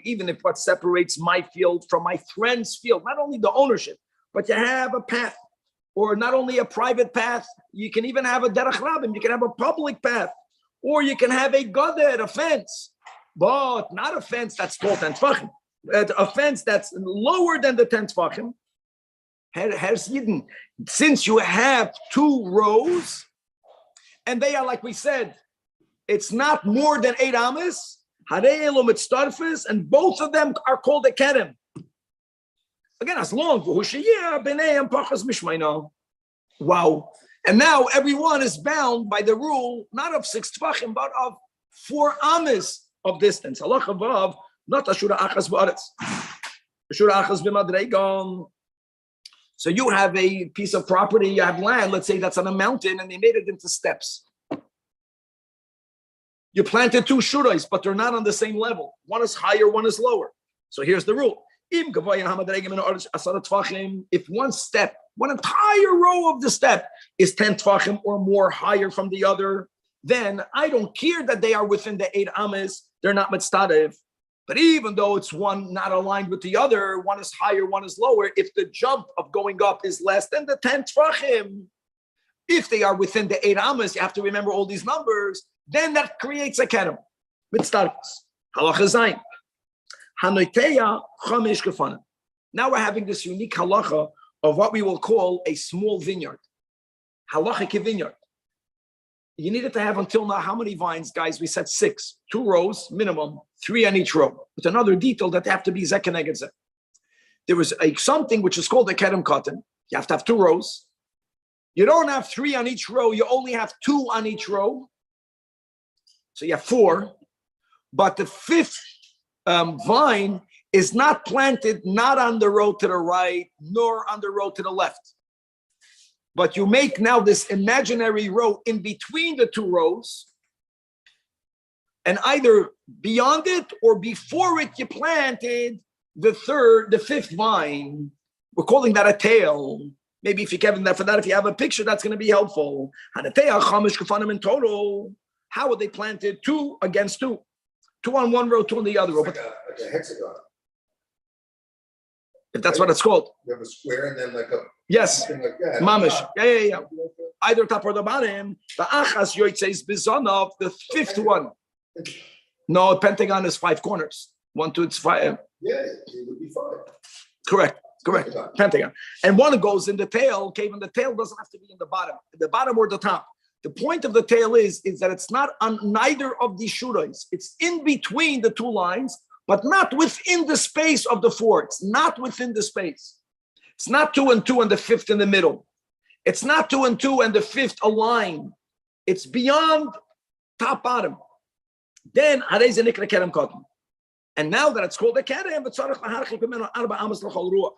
Even if what separates my field from my friend's field, not only the ownership, but you have a path, or not only a private path, you can even have a derech rabim, you can have a public path, or you can have a goder, a fence, but not a fence that's tall 10 tvachim. a fence that's lower than the 10 tefachim. Since you have 2 rows, and they are, like we said, it's not more than 8 amas, and both of them are called a kerem. Again, as long wow. And now everyone is bound by the rule, not of 6 tefachim, but of 4 amas of distance. Halacha vav, not ashura achas ba'aretz. Ashura achas b'madreigon. So you have a piece of property, you have land, let's say that's on a mountain, and they made it into steps. You planted 2 shurais, but they're not on the same level. One is higher, one is lower. So here's the rule. If one step, one entire row of the step is 10 tefachim or more higher from the other, then I don't care that they are within the 8 amas, they're not mitztadev. But even though it's one not aligned with the other, one is higher, one is lower, if the jump of going up is less than the 10 tefachim, if they are within the 8 amas, you have to remember all these numbers, then that creates a kerem. Mitztadev. Halacha zayin. Hanoiteya chamesh gefanim. Now we're having this unique halacha of what we will call a small vineyard. Halachic vineyard. You needed to have until now how many vines, guys? We said 6, 2 rows minimum, 3 on each row. With another detail that they have to be zeh keneged zeh. There was something which is called a kerem cotton. You have to have 2 rows. You don't have 3 on each row. You only have 2 on each row. So you have 4. But the 5th vine is not planted, not on the row to the right, nor on the row to the left. But you make now this imaginary row in between the 2 rows, and either beyond it or before it, you planted the 5th vine. We're calling that a tail. Maybe if you Kevin that for that, if you have a picture, that's going to be helpful. In total, how are they planted? 2 against 2. 2 on one row, 2 on the other row. Like a hexagon. If that's what it's called. You have a square and then like a yes, like that. mamish. Yeah. Either top or the bottom. The achas yoitzeis bizonov, the 5th one. No, pentagon is 5 corners. 1, 2, it's 5. Yeah, it would be 5. Correct. Pentagon. And one goes in the tail. Okay, even the tail doesn't have to be in the bottom or the top. The point of the tail is that it's not on neither of these shurais. It's in between the 2 lines, but not within the space of the 4. It's not within the space. It's not 2 and 2 and the 5th in the middle. It's not 2 and 2 and the 5th align. It's beyond top bottom. Then harei nikra kerem cotton. And now that it's called a kerem, v'tzarich laharchik b'meno 4 amas l'chol ruach.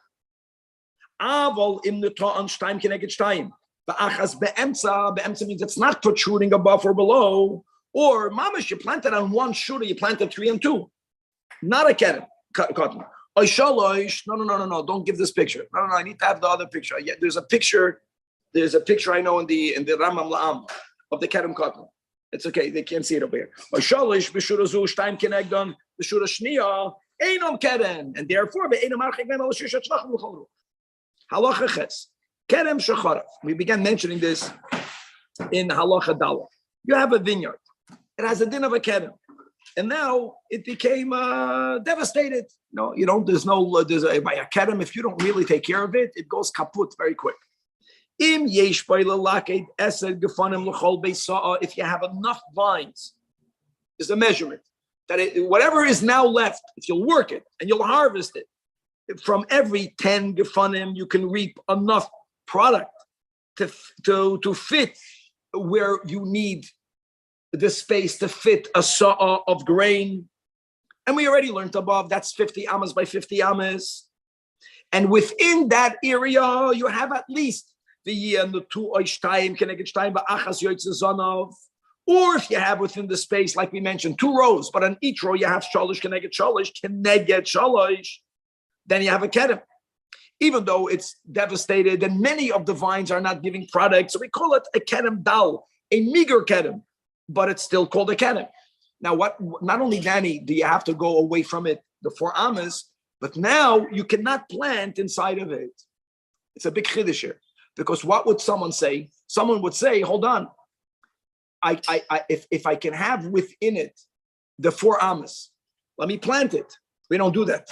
Aval im neto'an shtayim keneged shtayim. Ba'achas be'emtza means it's not protruding above or below. Or mamash, you planted on 1 shura, you planted 3 and 2. Not a kerem cotton. No, don't give this picture. No, I need to have the other picture. Yeah, there's a picture I know in the Rambam La'am of the kerem cotton. It's okay, they can't see it over here. And therefore, halacha ches. Kerem shecharav. We began mentioning this in halacha daled. You have a vineyard. It has a din of a kerem. And now it became devastated. No, you don't. There's a kerem. If you don't really take care of it, it goes kaput very quick. If you have enough vines, is the measurement that whatever is now left, if you'll work it and you'll harvest it, from every 10 gefanim, you can reap enough product to fit where you need the space to fit a saw of grain. And we already learned above, that's 50 amas by 50 amas. And within that area, you have at least the 2 oishtayim keneged shtayim ba'achas yoytze zonov. Or if you have within the space, like we mentioned, 2 rows, but on each row you have shalish keneged shalish, then you have a kerem. Even though it's devastated and many of the vines are not giving product, so we call it a kerem dal, a meager kerem, but it's still called a kerem. Now, not only, Danny, do you have to go away from it, the 4 amas, but now you cannot plant inside of it. It's a big chiddush here. Because what would someone say? Someone would say, hold on, if I can have within it the 4 amas, let me plant it. We don't do that.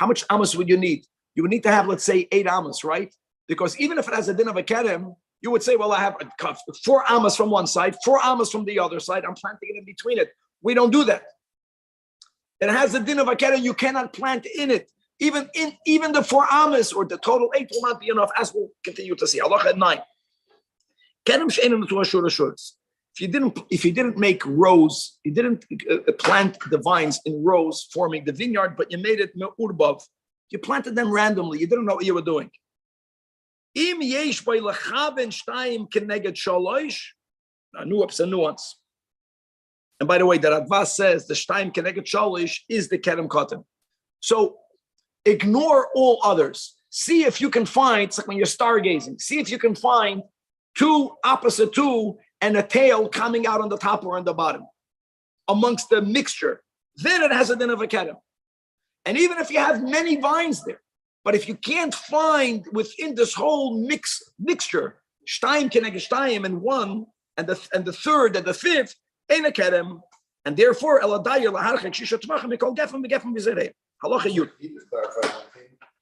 How much amos would you need? You would need to have, let's say, 8 amos, right? Because even if it has a din of a kedem, you would say, well, I have 4 amos from one side, 4 amos from the other side. I'm planting it in between it. We don't do that. It has a din of a kedem. You cannot plant in it. Even the 4 amos or the total 8 will not be enough, as we'll continue to see. Allah at 9. If you didn't make rows, you didn't plant the vines in rows forming the vineyard, but you made it me'urbav. You planted them randomly. You didn't know what you were doing. A nuance. And by the way, the Radva says the Shtayim Keneged Shalish is the Kedem Katan. So ignore all others. See if you can find, it's like when you're stargazing, see if you can find 2 opposite 2 and a tail coming out on the top or on the bottom amongst the mixture. Then it has a din of a kedem. And even if you have many vines there, but if you can't find within this whole mixture, shtayim keneged shtayim and 1 and the 3rd and the 5th, ain't a kedem, and therefore eladayir laharchek shisha tmachim mikol gefem begefem v'zerei. Halacha yud.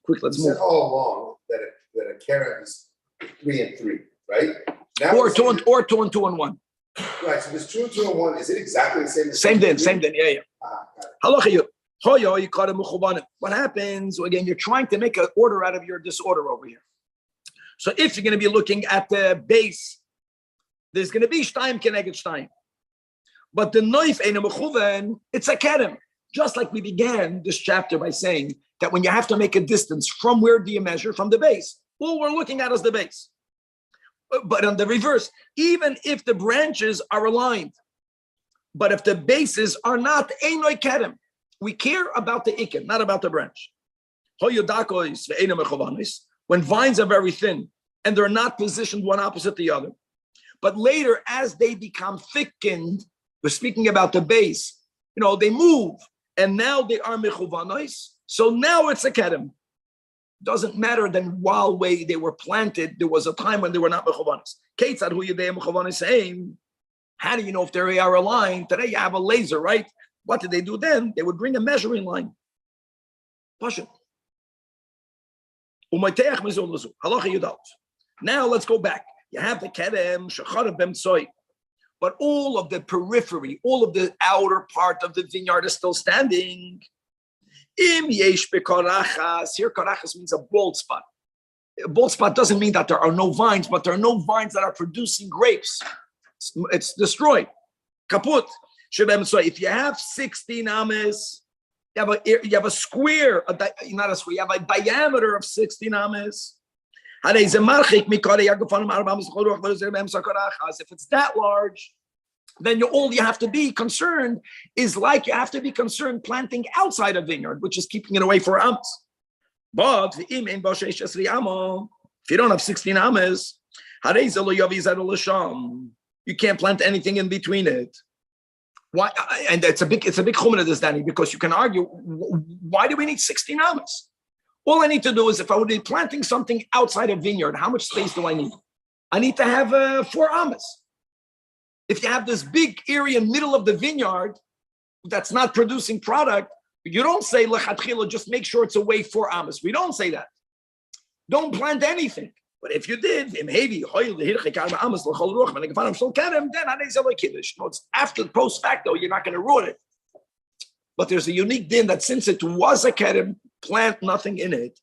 Quick, let's move. Said all along that a kerem is 3 and 3, right? Now Or 2 and 2 and 1. Right, so this 2 and 2 and 1, is it exactly the same? Same din, yeah. Halacha yud. What happens, again, you're trying to make an order out of your disorder over here. So if you're going to be looking at the base, there's going to be shtayim keneged shtayim. But the noif ein mechuven, it's a kedem. Just like we began this chapter by saying that when you have to make a distance, from where do you measure? From the base. All we're looking at is the base. But on the reverse, even if the branches are aligned, but if the bases are not, einoi kedem. We care about the ikin, not about the branch. When vines are very thin and they're not positioned one opposite the other. But later, as they become thickened, we're speaking about the base, they move, and now they are mechuvanos. So now it's a kedem. Doesn't matter then while they were planted, there was a time when they were not mechuvanos. How do you know if they are aligned? Today you have a laser, right? What did they do then? They would bring a measuring line. Pasha. Now let's go back. You have the kedem, shacharav b'mtsoi. But all of the periphery, all of the outer part of the vineyard is still standing. Im yesh bekarachas. Here, karachas means a bald spot. A bald spot doesn't mean that there are no vines, but there are no vines that are producing grapes. It's destroyed. Kaput. If you have 16 ames, you have a square, not a square, you have a diameter of 16 ames. If it's that large, then all you have to be concerned is like you have to be concerned planting outside a vineyard, which is keeping it away for ames. But if you don't have 16 ames, you can't plant anything in between it. Why? And it's a big chumrah this, Danny, because you can argue, why do we need 16 amas? All I need to do is, if I would be planting something outside a vineyard, how much space do I need? I need to have 4 amas. If you have this big area in the middle of the vineyard that's not producing product, you don't say lechatchila, just make sure it's away 4 amas. We don't say that. Don't plant anything. But if you did, then it's after the post facto, you're not going to ruin it. But there's a unique din that since it was a kedem, plant nothing in it.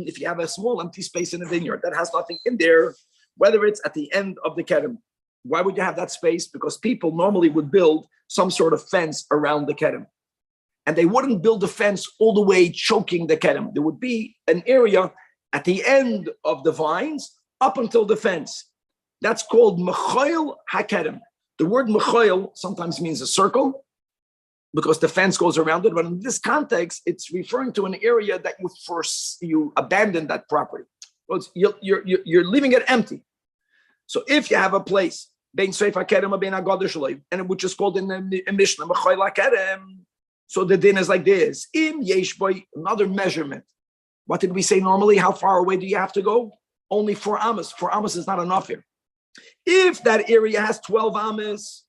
If you have a small empty space in a vineyard that has nothing in there, whether it's at the end of the kedem, why would you have that space? Because people normally would build some sort of fence around the kedem. And they wouldn't build a fence all the way choking the kedem. There would be an area at the end of the vines up until the fence. That's called mechoil hakedem. The word mechoil sometimes means a circle because the fence goes around it. But in this context, it's referring to an area that you abandon that property. Well, you're leaving it empty. So if you have a place, bein seif hakedem or bein agodah shaloi, and which is called in the Mishnah mechoil hakedem. So the din is like this. Im yesh boy, another measurement. What did we say normally? How far away do you have to go? Only 4 amas. 4 amas is not enough here. If that area has 12 amas,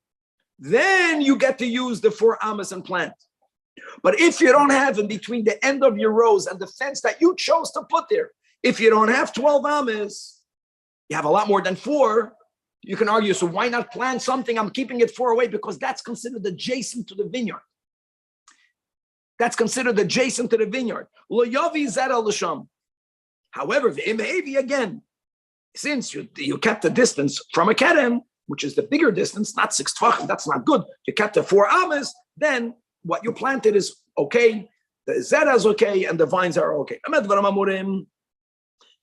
then you get to use the 4 amas and plant. But if you don't have in between the end of your rows and the fence that you chose to put there, if you don't have 12 amas, you have a lot more than 4. You can argue, so why not plant something? I'm keeping it 4 away because that's considered adjacent to the vineyard. That's considered adjacent to the vineyard. Lo yavi zera l'sham. However, again, since you kept the distance from a kerem, which is the bigger distance, not 6 tvachim, that's not good. You kept the 4 amas, then what you planted is okay, the zera is okay, and the vines are okay.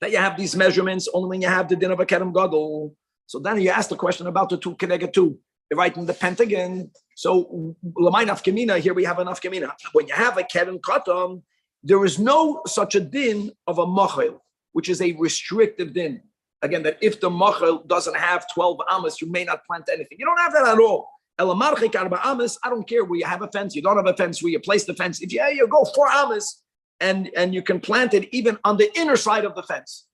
That you have these measurements only when you have the din of a kerem gadol. So then you ask the question about the 2 keneged 2. You're writing the pentagon. So l'may nafkamina, here we have a nafkamina. When you have a kerem katam, there is no such a din of a machel, which is a restrictive din. Again, that if the machel doesn't have 12 amas, you may not plant anything. You don't have that at all. I don't care where you have a fence, you don't have a fence, where you place the fence. If you go 4 amas and you can plant it even on the inner side of the fence.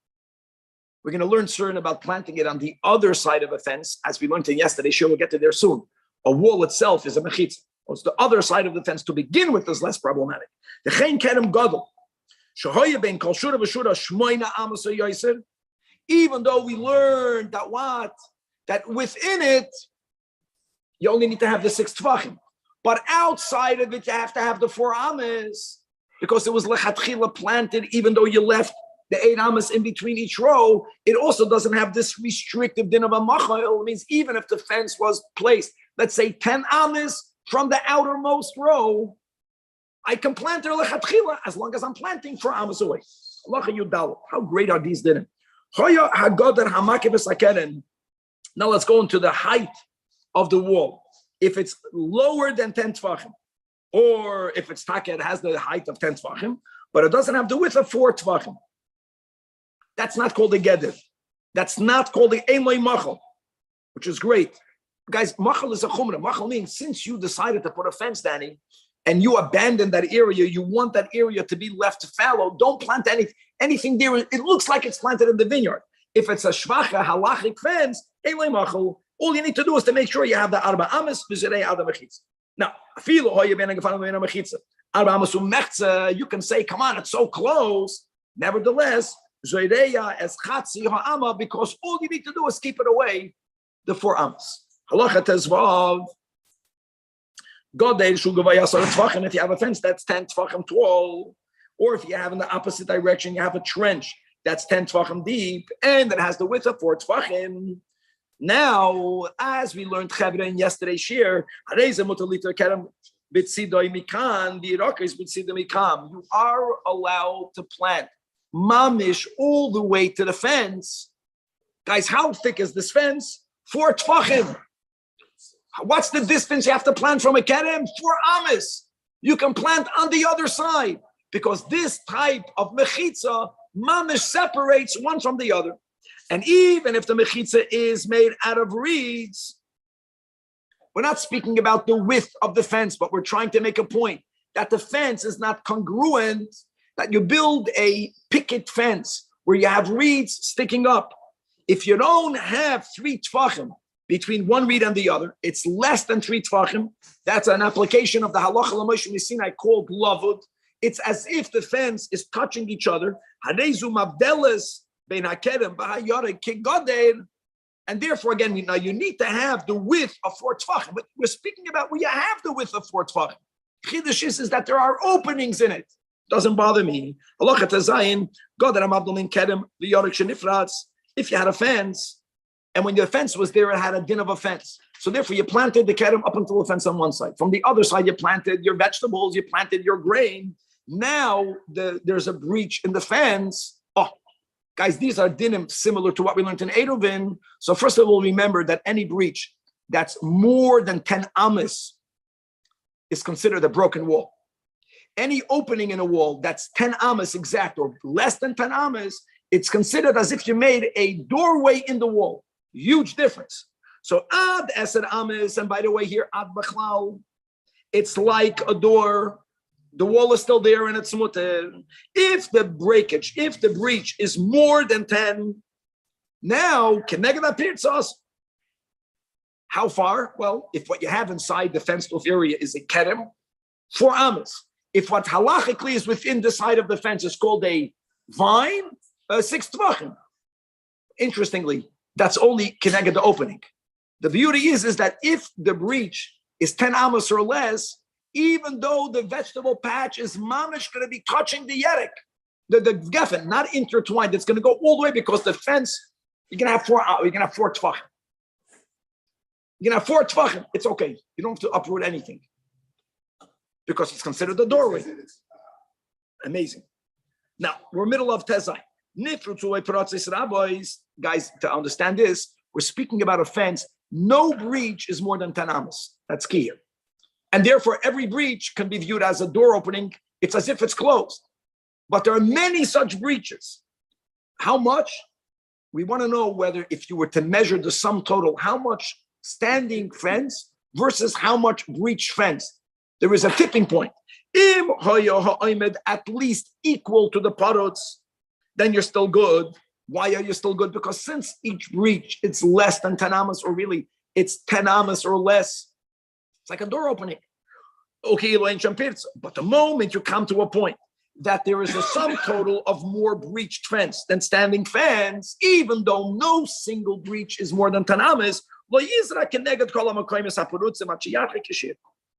We're going to learn certain about planting it on the other side of a fence, as we learned in yesterday's show. We'll get to there soon. A wall itself is a mechitza. It's the other side of the fence to begin with is less problematic. The chen kerem gadol, shehoye ben kol shura v'shura shmoina amos yoyser. Even though we learned that within it, you only need to have the 6 tvachim. But outside of it, you have to have the 4 amas because it was lechatchila planted, even though you left the 8 amas in between each row. It also doesn't have this restrictive din of a machal. It means even if the fence was placed, let's say 10 amas from the outermost row, I can plant there lechatchila as long as I'm planting 4 amas away. How great are these dinim? Now let's go into the height of the wall. If it's lower than 10 tvachim, or if it's taka, it has the height of 10 tvachim, but it doesn't have the width of 4 tvachim. That's not called a gedder. That's not called the emay machal, which is great. Guys, machal is a chumrah. Machal means since you decided to put a fence, Danny, and you abandon that area, you want that area to be left fallow, don't plant anything there. It looks like it's planted in the vineyard. If it's a shvacha halachic fence, emay machal, all you need to do is to make sure you have the arba amas v'zirei ad mechitza. Now, arba amas umechza, you can say, come on, it's so close. Nevertheless, zoireya es chatzi ha'ama, because all you need to do is keep it away, the 4 amas. Halacha tezvav. If you have a fence that's 10 tvachim tall, or if you have in the opposite direction, you have a trench that's 10 tvachim deep, and that has the width of 4 tvachim. Now, as we learned Chavra in yesterday's shir, you are allowed to plant mamish all the way to the fence. Guys, how thick is this fence? 4 tvachim. What's the distance you have to plant from a kerem? 4 amas. You can plant on the other side because this type of mechitza, mamish, separates one from the other. And even if the mechitza is made out of reeds, we're not speaking about the width of the fence, but we're trying to make a point that the fence is not congruent, that you build a picket fence where you have reeds sticking up. If you don't have 3 tvachim between one reed and the other, it's less than 3 tvachim. That's an application of the halacha l'Moshe Sinai called lavud. It's as if the fence is touching each other. Harezu mabdeles. And therefore, again, now you need to have the width of 4 tvachim. But we're speaking about where you have the width of 4 tvachim. Chiddush is that there are openings in it. Doesn't bother me. If you had a fence, and when the fence was there, it had a din of a fence. So therefore, you planted the kerem up until the fence on one side. From the other side, you planted your vegetables, you planted your grain. Now there's a breach in the fence. Guys, these are dinim similar to what we learned in Eruvin. So first of all, remember that any breach that's more than 10 amas is considered a broken wall. Any opening in a wall that's 10 amas exact or less than 10 amas, it's considered as if you made a doorway in the wall. Huge difference. So ad esed amas, and by the way here, ad bachlal, it's like a door. The wall is still there and it's mutter. If the breach is more than 10, now keneged pirtzos, How far? Well, if what you have inside the fenced-off area is a kerem, 4 amas. If what halachically is within the side of the fence is called a vine, 6 tvachim. Interestingly, that's only connected the opening. The beauty is that if the breach is 10 amas or less, even though the vegetable patch is mamish going to be touching the yerek, the geffen, not intertwined, it's going to go all the way because the fence, you're going to have 4 tvachim. You're going to have 4 tvachim. It's okay. You don't have to uproot anything because it's considered the doorway. Amazing. Now, we're middle of Tezai. Guys, to understand this, we're speaking about a fence. No breach is more than 10 amas. That's key here. And therefore, every breach can be viewed as a door opening. It's as if it's closed. But there are many such breaches. How much? We want to know whether if you were to measure the sum total, how much standing fence versus how much breach fence. There is a tipping point. At least equal to the parots, then you're still good. Why are you still good? Because since each breach, it's less than 10 amas, or really, it's 10 amas or less. It's like a door opening. Okay, but the moment you come to a point that there is a sum total of more breached fence than standing fence, even though no single breach is more than 10 amas,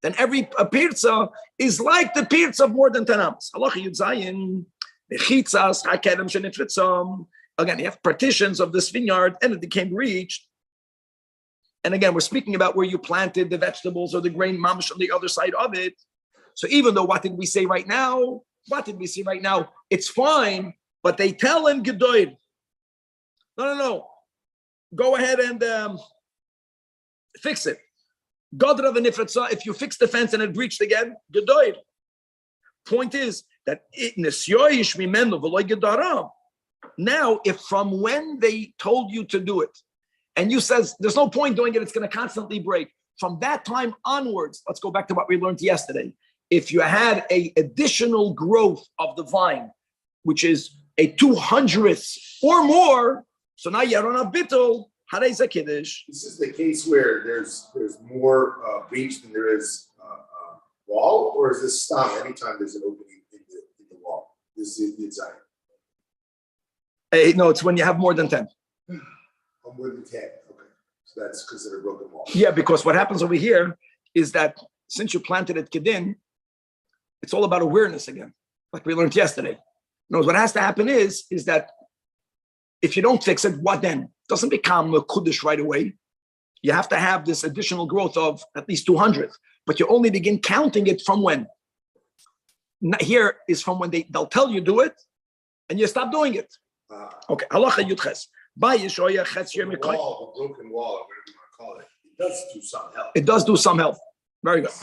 then every pirza is like the pirza of more than 10 amas. Again, you have partitions of this vineyard and it became breached. And again, we're speaking about where you planted the vegetables or the grain mamish on the other side of it. So even though, what did we say right now? It's fine, but they tell him gedoid. No. Go ahead and fix it. Godra v'nifratza, if you fix the fence and it breached again, gedoid. Point is that it nesyoyish mimenu v'loy gedaram. Now, if from when they told you to do it, and you says there's no point doing it, it's going to constantly break. From that time onwards, let's go back to what we learned yesterday. If you had a additional growth of the vine, which is a 200th or more, so now you're on a bittul, harei kiddush. This is the case where there's more breach than there is wall, or is this stam anytime there's an opening in the wall? This is the design. No, it's when you have more than 10. More than 10. Okay. So that's considered a broken wall. Yeah, because what happens over here is that since you planted it kedin, it's all about awareness again, like we learned yesterday. What has to happen is that if you don't fix it, what then? It doesn't become a kuddush right away. You have to have this additional growth of at least 200, but you only begin counting it from when? Here is from when they'll tell you do it, and you stop doing it. Okay, halacha yudches. By Yeshoya Chetzir Mikoi. Broken wall, whatever you want to call it, it does do some help. It does do some help. Very good.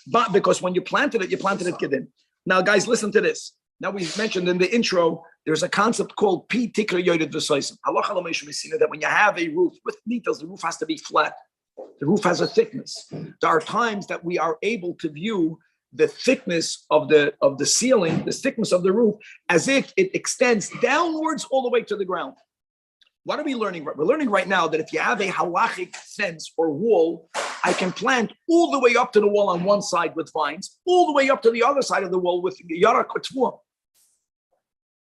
But because when you planted it kedin. Now, guys, listen to this. Now, we mentioned in the intro, there's a concept called Pi Tikra Yodet V'Soisim. Halacha l'meishum isina, that when you have a roof with details, the roof has to be flat. The roof has a thickness. There are times that we are able to view the thickness of the ceiling, the thickness of the roof, as if it extends downwards all the way to the ground. What are we learning? We're learning right now that if you have a halachic fence or wall, I can plant all the way up to the wall on one side with vines, all the way up to the other side of the wall with yarak or tfuah.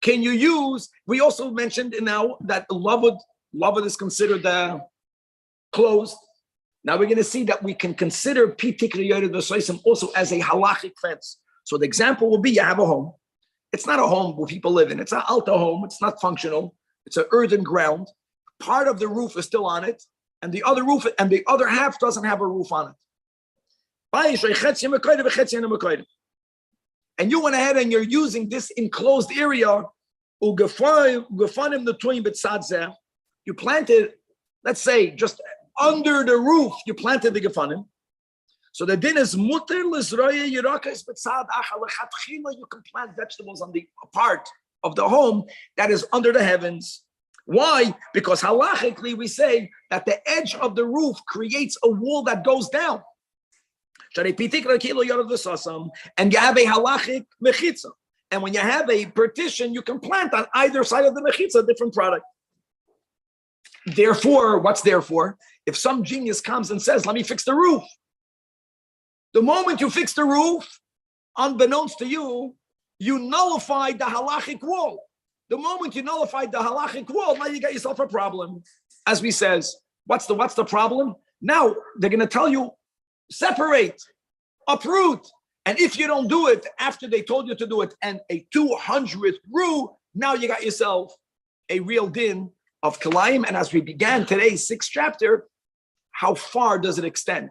Can you use? We also mentioned now that lavud is considered closed. Now we're going to see that we can consider pitikri yored v'soisim also as a halachic fence. So the example will be: you have a home. It's not a home where people live in. It's an alta home. It's not functional. It's an earthen ground. Part of the roof is still on it, and the other roof and the other half doesn't have a roof on it. And you went ahead and you're using this enclosed area. You planted, let's say, just under the roof, you planted the gefanim. So the din is muter l'zroya yirakas b'tzad achal lechatchila. You can plant vegetables on the part of the home that is under the heavens. Why? Because halachically we say that the edge of the roof creates a wall that goes down. And you have a halachic mechitza. And when you have a partition, you can plant on either side of the mechitza a different product. Therefore, what's therefore? if some genius comes and says, let me fix the roof. The moment you fix the roof, unbeknownst to you, you nullified the halachic wall. The moment you nullified the halachic wall, now you got yourself a problem. As we says, what's the problem? Now they're going to tell you, separate, uproot. And if you don't do it after they told you to do it, and a 200th grew, now you got yourself a real din of Kilayim. And as we began today's 6th chapter, how far does it extend?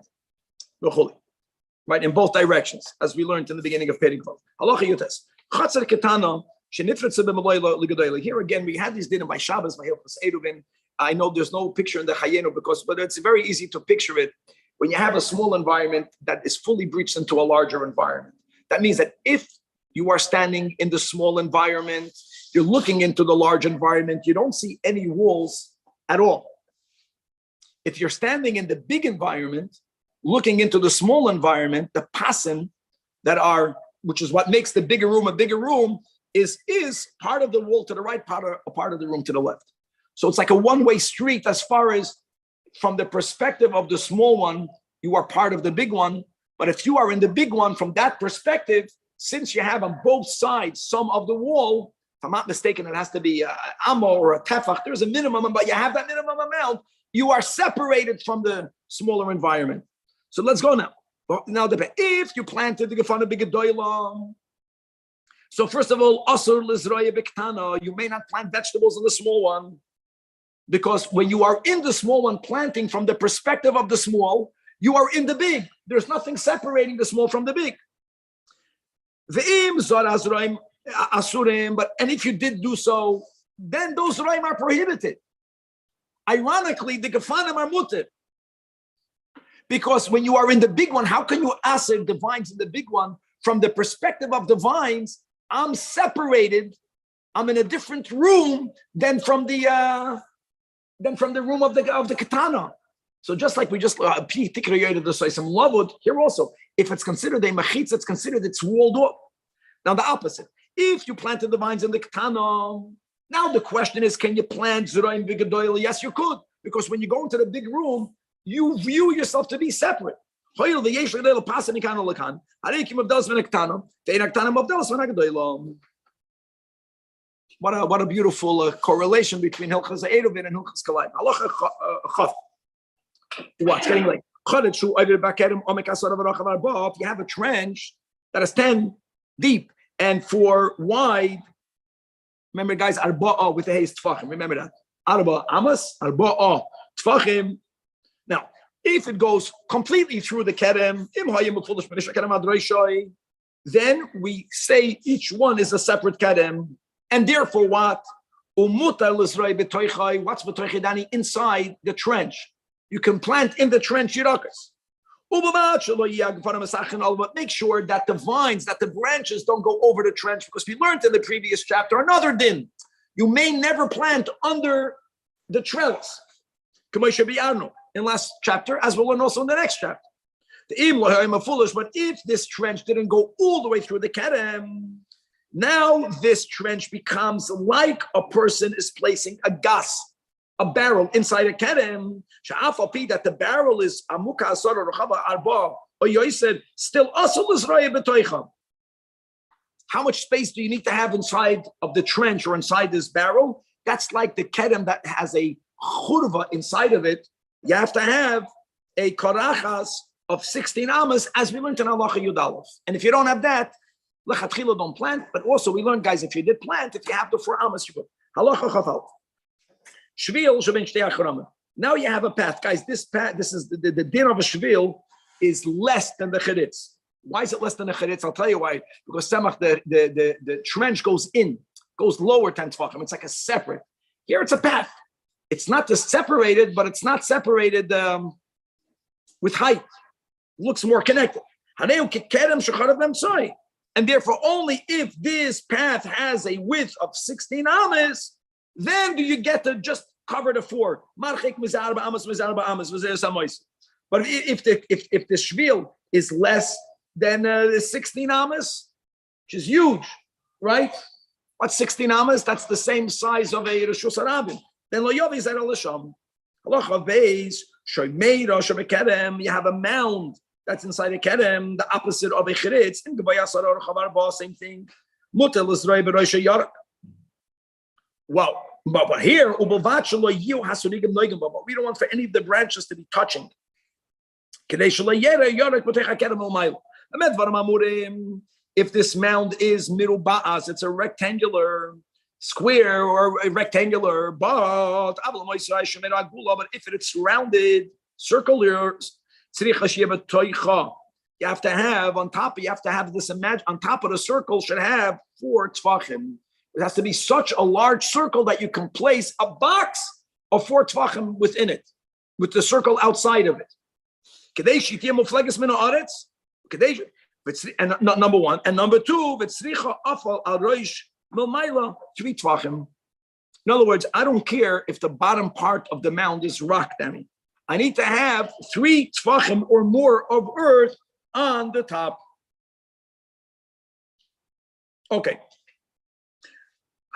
Right, in both directions, as we learned in the beginning of Perek Vav. Halacha Yutes. Chatzar ketana shenifritze b'meloy l'gedoyle. Here again, we had these dinim by Shabbos, by Hilchos Eruvin. I know there's no picture in the Chayenu but it's very easy to picture it when you have a small environment that is fully breached into a larger environment. That means that if you are standing in the small environment, you're looking into the large environment, you don't see any walls at all. If you're standing in the big environment, looking into the small environment, the pasim that are, which is what makes the bigger room a bigger room, is part of the wall to the right, part of the room to the left. So it's like a one-way street as far as from the perspective of the small one, you are part of the big one. But if you are in the big one from that perspective, since you have on both sides some of the wall, if I'm not mistaken, it has to be a amo or a tefach. There's a minimum, but you have that minimum amount. You are separated from the smaller environment. So let's go now. Now, if you planted the gefana big doilam, so first of all, asur lizroya biktana, you may not plant vegetables in the small one, because when you are in the small one, planting from the perspective of the small, you are in the big. There's nothing separating the small from the big. Ve'im zor azroim asurim, and if you did do so, then those zoroim are prohibited. Ironically, the gefanim are mutter. Because when you are in the big one, how can you aser the vines in the big one? From the perspective of the vines, I'm separated. I'm in a different room than from the room of the katana. So just like we just some lavud here also, if it's considered a machitza, it's considered it's walled off. Now the opposite. If you planted the vines in the katana, now the question is, can you plant zuraim v'gedoyle? Yes, you could, because when you go into the big room, you view yourself to be separate. What a beautiful correlation between Hilchos Eruvin and Hilchos Kalayim. What's getting late? If you have a trench that is 10 deep and 4 wide, remember guys, arba'a with the haste tfachim. Remember that. Arba amas, arba'a tfachim. Now, if it goes completely through the kerem, then we say each one is a separate kerem, and therefore what? What's inside the trench? You can plant in the trench yirakas. But make sure that the vines, that the branches don't go over the trench, because we learned in the previous chapter another din. You may never plant under the trellis. In last chapter, as we'll learn also in the next chapter. But if this trench didn't go all the way through the kerem, now this trench becomes like a person is placing a gas, a barrel inside a kerem. That the barrel is amuka asar rachava arba, or you said still asul israel betoicham. How much space do you need to have inside of the trench or inside this barrel? That's like the kerem that has a churva inside of it. You have to have a karachas of 16 amas, as we learned in Halacha Yud Aleph. And if you don't have that, lechatchila don't plant. But also we learned, guys, if you did plant, if you have the 4 amas, you could. Halacha Chafal. Shvil shebein shtei achramim. Now you have a path, guys. This path, this is the din of a shvil is less than the cheritz. Why is it less than the cheritz? I'll tell you why. Because samach, the trench goes lower 10 tefachim. It's like a separate. Here it's a path. It's not just separated, but it's not separated with height. It looks more connected. And therefore, only if this path has a width of 16 amas, then do you get to just cover the 4. But if the shvil is less than the 16 amas, which is huge, right? What's 16 amas? That's the same size of a Rishus Harabim. Then lo yovi zera l'sham. Halacha beis You have a mound that's inside a kedem, the opposite of a chiritz. In the same thing. Well, but here, we don't want for any of the branches to be touching. If this mound is miruba'as, it's a rectangular square or a rectangular, but if it's rounded, circular, you have to have on top. You have to have this. Imagine on top of the circle should have 4 tfachim. It has to be such a large circle that you can place a box of 4 tfachim within it, with the circle outside of it. And number one, and number two, 3 tfachim. In other words, I don't care if the bottom part of the mound is rock, Danny. I need to have 3 tfachim or more of earth on the top. Okay.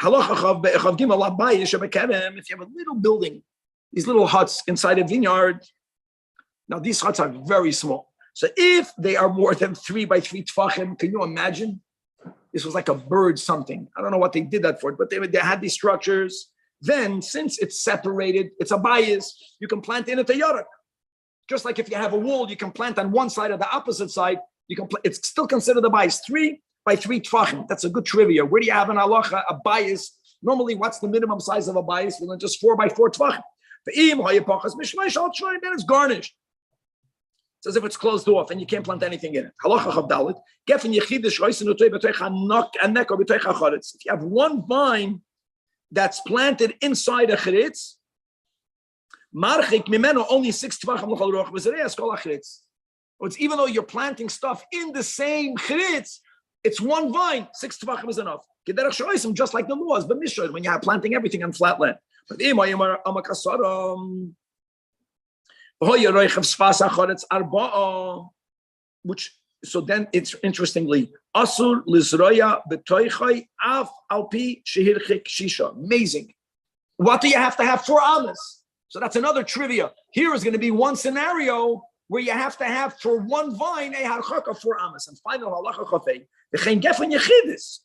If you have a little building, these little huts inside a vineyard, now these huts are very small. So if they are more than 3 by 3 tfachim, can you imagine? This was like a bird something. I don't know what they did that for, but they had these structures. Then, since it's separated, it's a bias, you can plant in it a yarak. Just like if you have a wall, you can plant on one side or the opposite side. You can. It's still considered a bias. 3 by 3 tfachim. That's a good trivia. Where do you have an halacha a bias? Normally, what's the minimum size of a bias? Well, just 4 by 4 tfachim. Then it's garnished. It's as if it's closed off and you can't plant anything in it. If you have one vine that's planted inside a chiritz, only 6 tvachim. It's even though you're planting stuff in the same chiritz, it's one vine. 6 tvachim is enough. Just like the laws, but mishod when you have planting everything on flat land. But which so then it's interestingly asur lizroya betoichai af alpi shehirchik shisha. Amazing. What do you have to have 4 amas? So that's another trivia. Here is going to be one scenario where you have to have for one vine a harchak of 4 amas. And final halacha chafei v'chein gefen yechidis.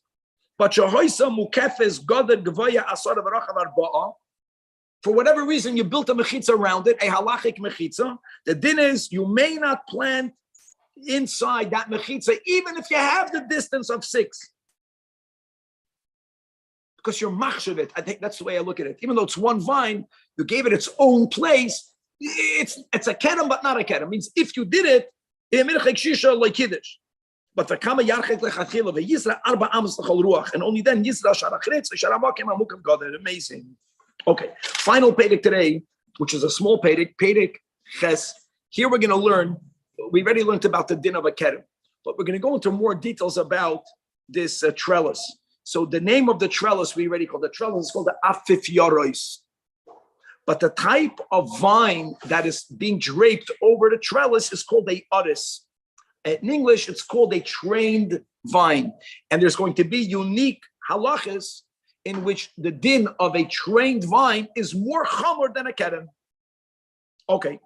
But shehoisa mukefes goded gvaya asar v'rachav arba'a. For whatever reason, you built a mechitza around it, a halachic mechitza. The din is you may not plant inside that mechitza, even if you have the distance of 6. Because you're machshav it. I think that's the way I look at it. Even though it's one vine, you gave it its own place. It's a kedem, but not a kedem. It means if you did it, but the kama yarchek lechatchila ve'yisra arba amos l'chol ruach, and only then yisra sharachretz v'sharamakim amukav gadol. Amazing. Okay, final Pedic today, which is a small Pedic ches. Here we're going to learn, we already learned about the din of a kedem, but we're going to go into more details about this trellis. So the name of the trellis, we already called the trellis, is called the afif yarois. But the type of vine that is being draped over the trellis is called a uris. In English, it's called a trained vine. And there's going to be unique halachas in which the din of a trained vine is more chamor than a kedem. Okay.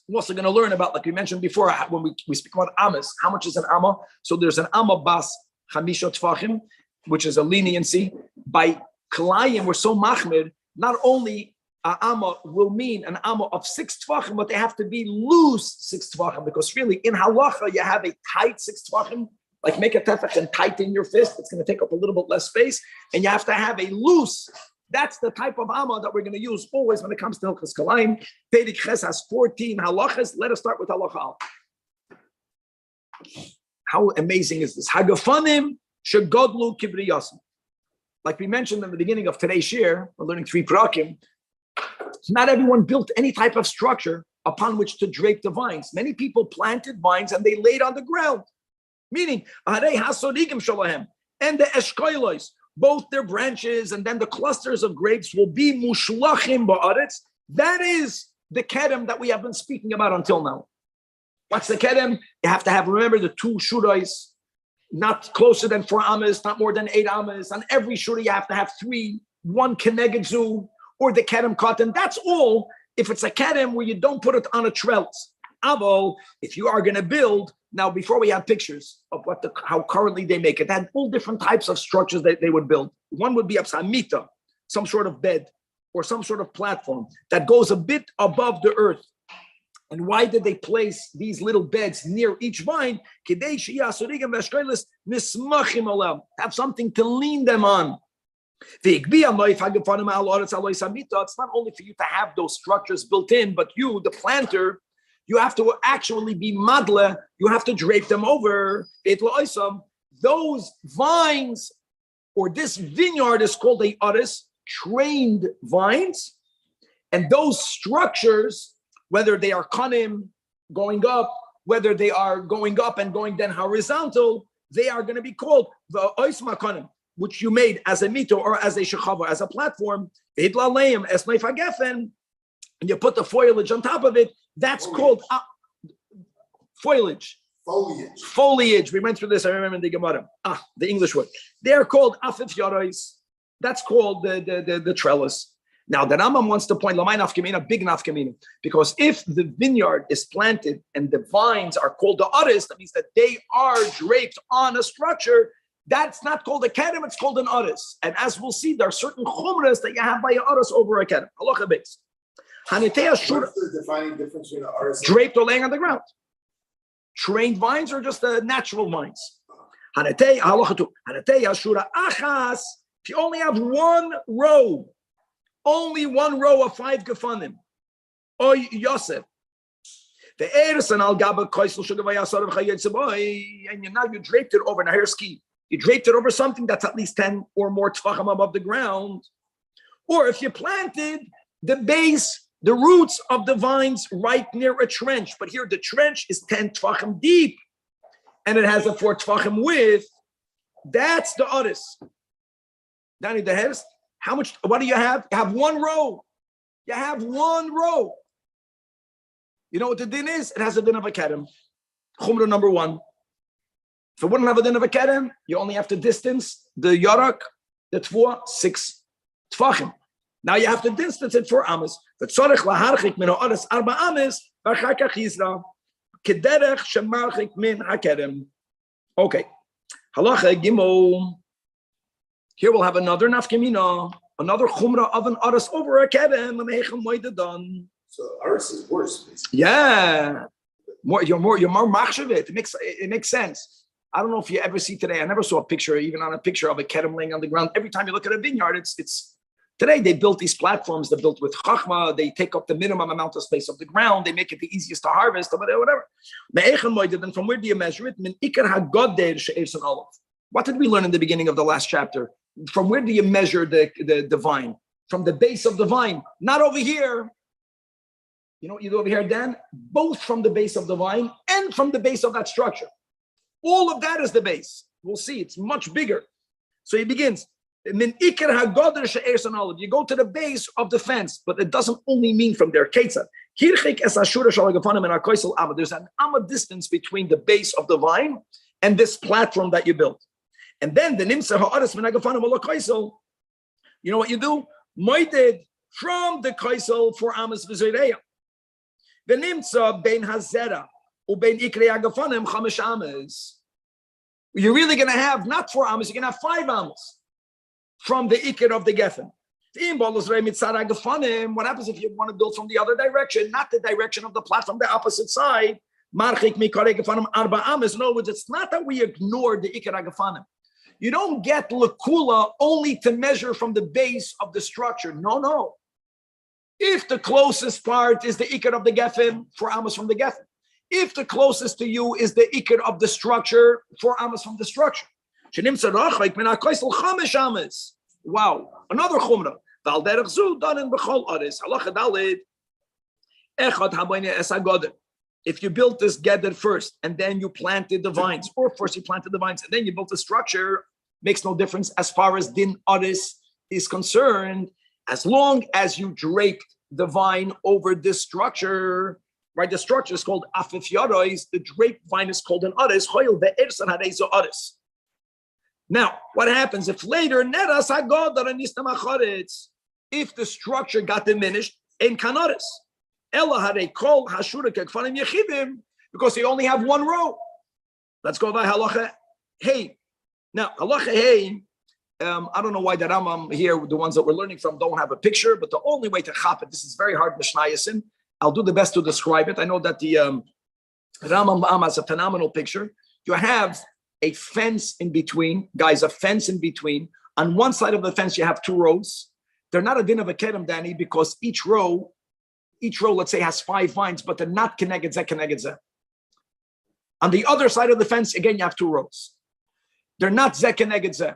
We're also going to learn about, like we mentioned before, when we speak about amas, how much is an amma? So there's an amma bas chamisha tfachim, which is a leniency. By kalayim, we're so machmir, not only an amma will mean an amma of 6 tfachim, but they have to be loose 6 tfachim, because really in halacha, you have a tight 6 tfachim, like make a tefach and tighten your fist. It's going to take up a little bit less space. And you have to have a loose. That's the type of amma that we're going to use always when it comes to Hilchas Kalayim. Pedic Ches has 14 halachas. Let us start with halacha al. How amazing is this? Hagafanim shegodlu kibriyasim. Like we mentioned in the beginning of today's shir, we're learning 3 prakim. Not everyone built any type of structure upon which to drape the vines. Many people planted vines and they laid on the ground. Meaning, and the eshkoilos, both their branches and then the clusters of grapes will be mushlachim ba'aretz. That is the kedem that we have been speaking about until now. What's the kedem? You have to have, remember, the 2 shurais, not closer than 4 amas, not more than 8 amas. On every shura, you have to have 3, 1 keneged zu, or the kedem cotton. That's all. if it's a kedem where you don't put it on a trellis. Avo, if you are going to build, now before we have pictures of how currently they make it, they had all different types of structures that they would build. One would be apsamita, some sort of bed or some sort of platform that goes a bit above the earth. And why did they place these little beds near each vine? Have something to lean them on. It's not only for you to have those structures built in, but you, the planter, you have to actually be madla. You have to drape them over. Those vines, or this vineyard is called a aris, trained vines. And those structures, whether they are kanim, going up, whether they are going up and going then horizontal, they are going to be called the oisma kanim, which you made as a mito or as a shechava, as a platform, and you put the foliage on top of it. That's called foliage. Foliage. We went through this. I remember in the Gemara. The English word. They're called afif yarais. That's called the trellis. Now, the Rambam wants to point lamai nafkamina, big nafkamina, because if the vineyard is planted and the vines are called the aris, that means that they are draped on a structure. That's not called a kedem, it's called an aris. And as we'll see, there are certain chumras that you have by an aris over a kedem. Halacha base. What's the defining difference between an aris? Draped or laying on the ground. Trained vines or just the natural vines. Halacha 2. Ashura achas. If you only have one row of 5 gefanim. Oy Yosef. The eres and al gaba koisel shugavayasar v'chayetzaboy, and now you draped it over. Now here's key. You draped it over something that's at least 10 or more tefachim above the ground. Or if you planted the base, the roots of the vines right near a trench, but here the trench is 10 tefachim deep, and it has a 4 tefachim width. That's the aris. Danny the Hest. How much? What do you have? You have one row. You have one row. You know what the din is? It has a din of a kedem. Chumrah number 1. If it wouldn't have a din of a kedem, you only have to distance the yarak, the tvua, 6 tfachim. Now you have to distance it 4 amas. But tzorich laharchik min ha'aras 4 amas, v'achar kach yizra, kederech shemarchik min hakedem. Okay. Halacha gimel. Here we'll have another nafkamina, another chumrah of an aras over a kedem, and meichel moedadan. So aras is worse, basically. Yeah, you're more machshavit. It makes sense. I don't know if you ever see today. I never saw a picture, even on a picture of a kedem laying on the ground. Every time you look at a vineyard, it's today they built these platforms. They're built with chachma. They take up the minimum amount of space of the ground. They make it the easiest to harvest, or whatever. And from where do you measure it? What did we learn in the beginning of the last chapter? From where do you measure the vine? From the base of the vine, not over here. You know what you do over here, Dan? Both from the base of the vine and from the base of that structure. All of that is the base. We'll see, it's much bigger. So he begins. You go to the base of the fence, but it doesn't only mean from there. There's an amma distance between the base of the vine and this platform that you built. And then the nimsa ha'aras min ha'gafanim ala kaisel. You know what you do? Moided from the kaisel 4 amas v'zoreya. The nimsa bein hazera ubein ikrei ha'gafanim 5 amas. You're really going to have not 4 amas, you're going to have 5 amas from the ikr of the gefen. What happens if you want to build from the other direction, not the direction of the platform, the opposite side? In other words, it's not that we ignore the ikr ha'gafanim. You don't get lakula only to measure from the base of the structure. No. If the closest part is the ikar of the gefen, 4 amas from the gefen. If the closest to you is the ikar of the structure, 4 amas from the structure. Wow. Another chumrah. If you built this gather first and then you planted the vines, or first you planted the vines and then you built the structure, makes no difference as far as din aris is concerned, as long as you draped the vine over this structure, right? The structure is called afif yarais, the draped vine is called an aris. Now, what happens if later, if the structure got diminished, in kanaris, Because they only have one row. Let's go by halacha hey. Now halacha hey. I don't know why the Rambam here, the ones that we're learning from, don't have a picture, but the only way to chop it, this is very hard, Mishnayasin. I'll do the best to describe it. I know that the Rambam has a phenomenal picture. You have a fence in between, guys, a fence in between. On one side of the fence, you have two rows. They're not a din of a kedem, Danny, because each row, let's say, has 5 vines, but they're not connected zeh. On the other side of the fence, again, you have 2 rows. They're not zeh.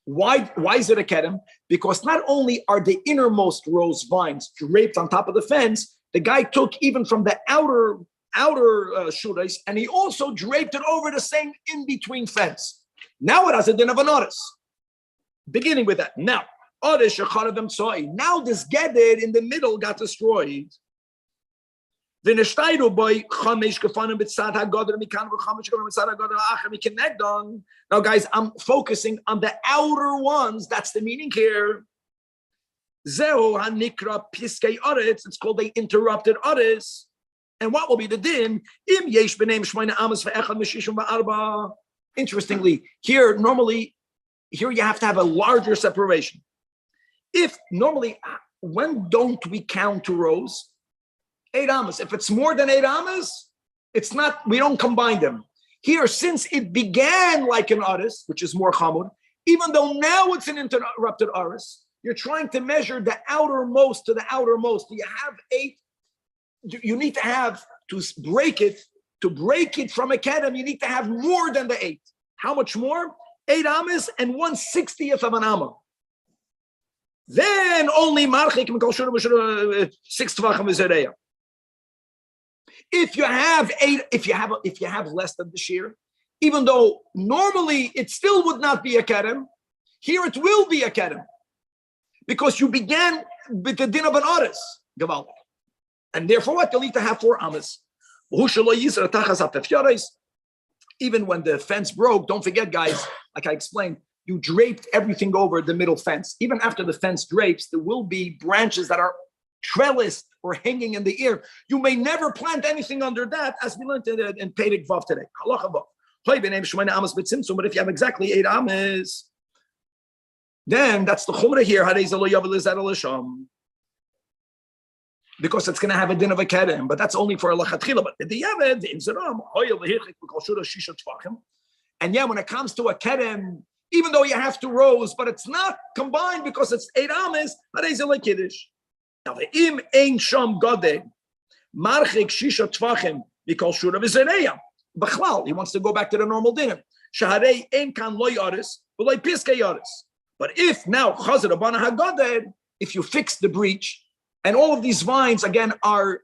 Why is it a kedem? Because not only are the innermost rows vines draped on top of the fence, the guy took even from the outer shurais, and he also draped it over the same in-between fence. Now it has a din of an oris. Beginning with that. Now, oris shecharav soy. Now this gedder in the middle got destroyed. Now, guys, I'm focusing on the outer ones. That's the meaning here. It's called the interrupted oris. And what will be the din? Interestingly, here you have to have a larger separation. If normally, when don't we count 2 rows? 8 amas. If it's more than 8 amas, it's not, we don't combine them. Here, since it began like an aris, which is more chamud, even though now it's an interrupted aris, you're trying to measure the outermost to the outermost. You have 8. You need to have, to break it from a kedem, you need to have more than the 8. How much more? 8 amas and 1/60th of an amma. Then only marchik 6 tvachim v'zereya. If you have 8, if you have less than the shear, even though normally it still would not be a kedem, here it will be a kedem, because you began with the din of an oris, Gaval. And therefore what? You'll need to have 4 amas. Even when the fence broke, don't forget, guys, like I explained, you draped everything over the middle fence. Even after the fence drapes, there will be branches that are trellised or hanging in the air. You may never plant anything under that, as we learned in Perek Vav today. But if you have exactly 8 amas, then that's the chumrah here. Because it's going to have a din of a kedem, but that's only for a lachatchila. But the yavet, the inzeram, and yeah, when it comes to a kedem, even though you have 2 rows, but it's not combined because it's 8 amas, now the im ein sham gade marchik shisha tvachim because shura v'zereya b'chlal. He wants to go back to the normal dinner. Shaharei ein kan lo yaris v'lo piskei yaris. But if now chazer abana hagade, if you fix the breach, and all of these vines again are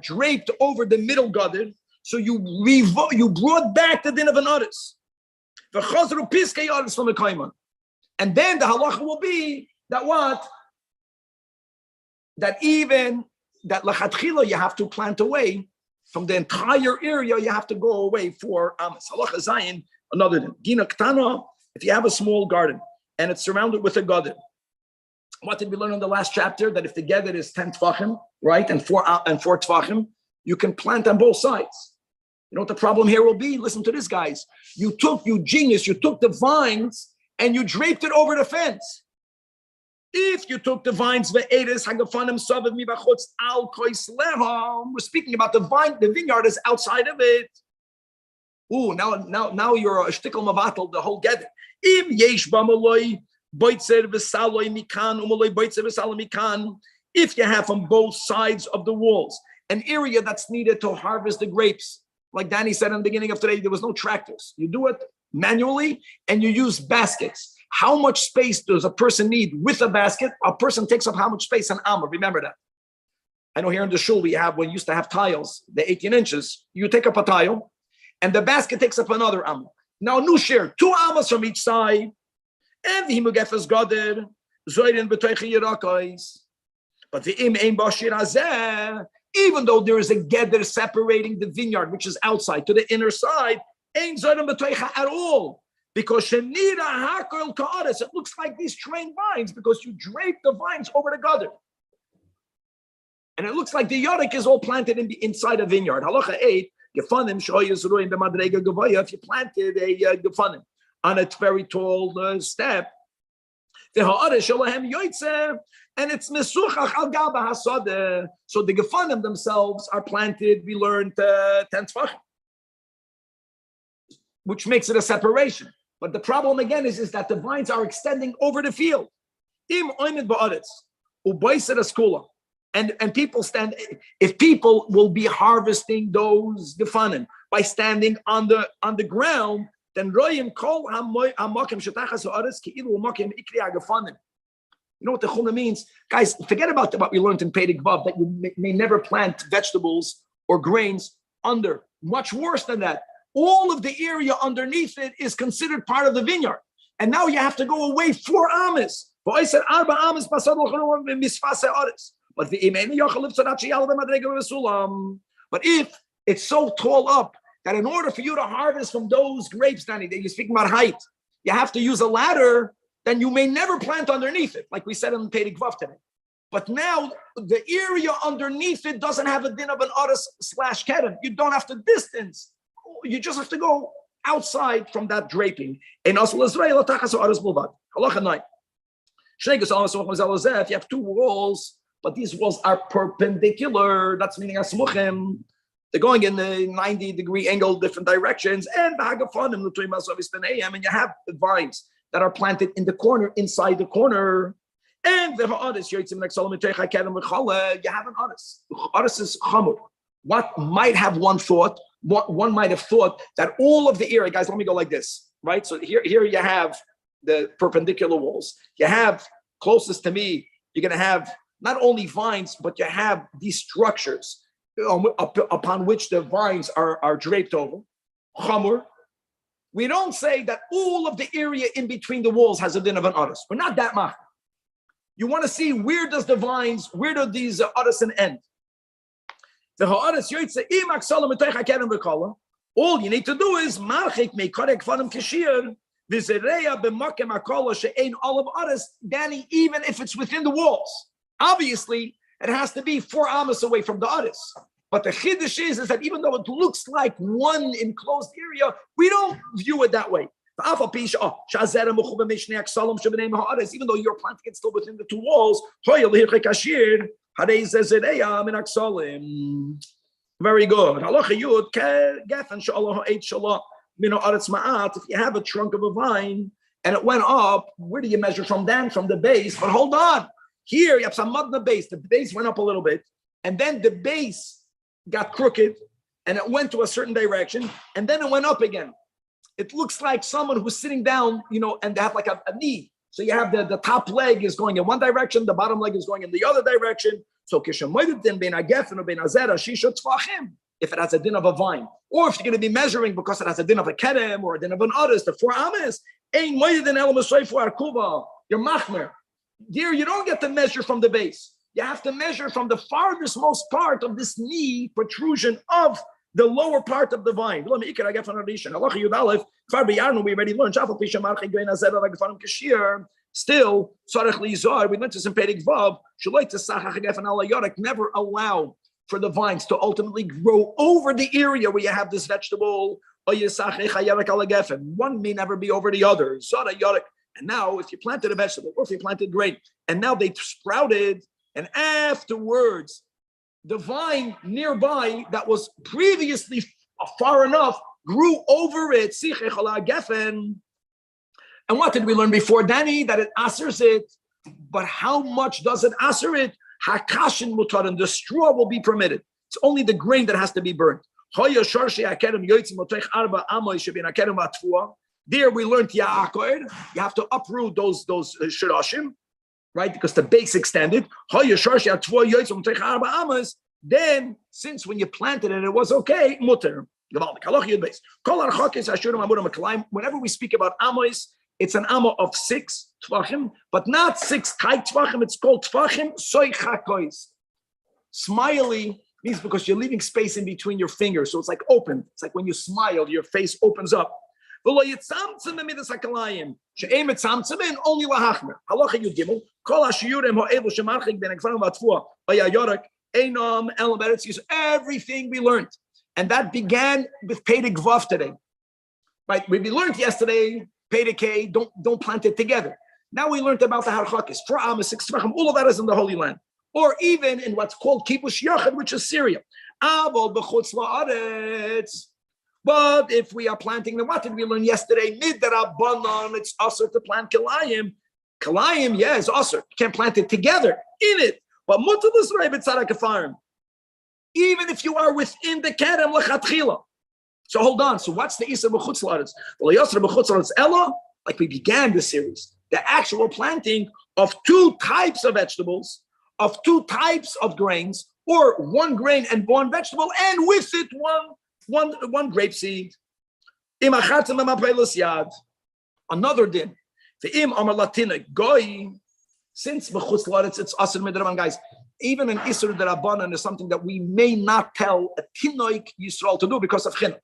draped over the middle gader, so you brought back the din of an oris. The chazer piskei yaris from the kaiman, and then the halacha will be that what? That even that lachatchila you have to plant away from the entire area. You have to go away for amas. Halacha zayin, another thing. Gina ktana. If you have a small garden and it's surrounded with a garden, what did we learn in the last chapter? That if the gather is 10 tvachim, right, and 4 tvachim, you can plant on both sides. You know what the problem here will be? Listen to this, guys. You took the vines and you draped it over the fence. If you took the vines, we're speaking about the vine, the vineyard is outside of it. Now you're a shtickle mavatal, the whole gather. If you have on both sides of the walls an area that's needed to harvest the grapes, like Danny said in the beginning of today, there was no tractors. You do it manually and you use baskets. How much space does a person need with a basket? A person takes up how much space an amma. Remember that. I know here in the shul we used to have tiles, the 18 inches. You take up a tile, and the basket takes up another amma. Now, new share, 2 ammas from each side, and the himugefes gader, zoyrin betoichi yerakais. But the im ein bashir hazeh, even though there is a gather separating the vineyard, which is outside to the inner side, ein zoyrin betoicha at all. Because Shenira Hakol Ka'aris, it looks like these trained vines because you drape the vines over the gutter. And it looks like the Yorik is all planted inside a vineyard. Halacha 8, Gefanim shoyes ruim b'madrega gavaya. If you planted a gefanim on a very tall step, the ha'aresh shalahem yoytze, and it's mesuchach al gaba hasada. So the gefanim themselves are planted. We learned 10 tefachim, which makes it a separation. But the problem again is that the vines are extending over the field. Im oimid ba'aretz ubayser askula. And people stand, if people will be harvesting those gefanim by standing on the ground, then royim kol hamakim shetachas haaretz keilu makim ikri gefanim. You know what the chumrah means, guys? Forget about what we learned in Perek Vav, that you may never plant vegetables or grains under. Much worse than that, all of the area underneath it is considered part of the vineyard, and now you have to go away 4 amas. But if it's so tall up that in order for you to harvest from those grapes, Danny, that you're speaking about height, you have to use a ladder, then you may never plant underneath it, like we said in Perek Vav today. But now the area underneath it doesn't have a din of an aris / kedem. You don't have to distance. You just have to go outside from that draping. In Asl Israel, halacha 9. If you have 2 walls, but these walls are perpendicular, that's meaning asmuchim. They're going in the 90-degree angle, different directions, and and you have the vines that are planted in the corner, inside the corner. And you have an aris. Aris is chamur. What might have one thought? One might have thought that all of the area, guys, let me go like this, right? So here you have the perpendicular walls. You have, closest to me, you're going to have not only vines, but you have these structures upon which the vines are draped over. Chamur. We don't say that all of the area in between the walls has a din of an aris. We're not that mach. You want to see where do these artisan end? The ha'aris yoytze im aksalam metoich hakerem v'kala. All you need to do is marchik meikarek fanim kashir v'zereya b'makem akala she'ein olav aris. Danny, even if it's within the walls, obviously it has to be 4 amas away from the aris. But the chiddush is that even though it looks like one enclosed area, we don't view it that way. Even though you're planting it still within the 2 walls, very good. If you have a trunk of a vine and it went up, where do you measure from then? From the base. But hold on. Here you have some mud in the base. The base went up a little bit, and then the base got crooked and it went to a certain direction, and then it went up again. It looks like someone who's sitting down, and they have like a knee. So you have the top leg is going in one direction, the bottom leg is going in the other direction. So if it has a din of a vine, or if you're going to be measuring because it has a din of a kerem or a din of an aris, the 4 amas, you're machmer. Here you don't get to measure from the base. You have to measure from the farthest most part of this knee protrusion of the lower part of the vine. We already learned. Still, we went to some Perek Vav. Never allow for the vines to ultimately grow over the area where you have this vegetable. One may never be over the other. And now, if you planted a vegetable or if you planted grain, and now they sprouted, and afterwards, the vine nearby that was previously far enough grew over it. And what did we learn before, Danny? That it asers it. But how much does it aser it? Hakashin mutarim. The straw will be permitted. It's only the grain that has to be burned. There we learned Ya'akor. You have to uproot those shirashim, right? Because the base extended. Then, since when you planted it, it was okay, mutter. Whenever we speak about amos, it's an amma of 6 tvachim, but not 6 tight tvachim. It's called tvachim soichakois. Smiley means because you're leaving space in between your fingers, so it's like open. It's like when you smile, your face opens up. Only lahachmer. Halacha yud gimel. Kol hashiyurim ha'elu shemarchik ben ekvarim v'atfua. Einam Elam Eretz Yisrael. Everything we learned, and that began with Perek Vav today. Right? We learned yesterday Perek K. Don't plant it together. Now we learned about the Harchakis. 4 Amos, 6 Tvachim. All of that is in the Holy Land, or even in what's called Kibush Yachad, which is Syria. Avol b'chutz la'aretz. But if we are planting them, what did we learn yesterday? Midrabanan, it's usher to plant kilayim. Kilayim, yes, usher. You can't plant it together in it. But mutar l'zrei b'tzarak hafarim. Even if you are within the kerem lechatchila. So hold on. So what's the isa b'chutz la'aretz? Well, yasser b'chutz la'aretz ella, like we began the series, the actual planting of 2 types of vegetables, of 2 types of grains, or 1 grain and 1 vegetable, and with it one grape seed. Another din. The im amar latina goy. Since b'chutz la'aretz it's asur midraban, guys. Even an isur derabanan is something that we may not tell a tinoik Yisrael to do because of chinuch.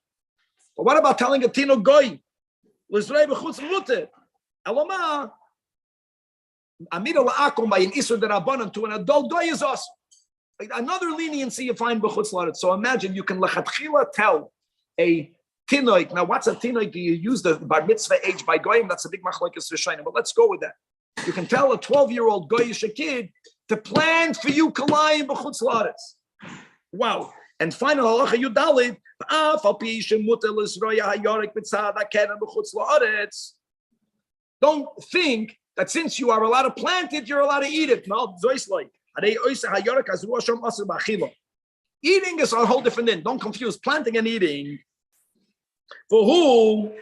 But what about telling a tinoik goy? L'zrei b'chutz muter. Elama amira la'akom by an isur derabanan to an adult goy is asur. Like another leniency you find b'chutz la'aretz. So imagine you can lechatchila tell a tinoik. Now, what's a tinoik? Do you use the bar mitzvah age by goyim? That's a big machlokes rishonim. But let's go with that. You can tell a 12-year-old goyish kid to plant for you kalayim b'chutz la'aretz. Wow! And final halacha yudalid af al pi shemuter l'zroya hayorek b'tzad hakeren b'chutz la'aretz. Don't think that since you are allowed to plant it, you're allowed to eat it. No, zois like. Eating is a whole different thing. Don't confuse planting and eating. For who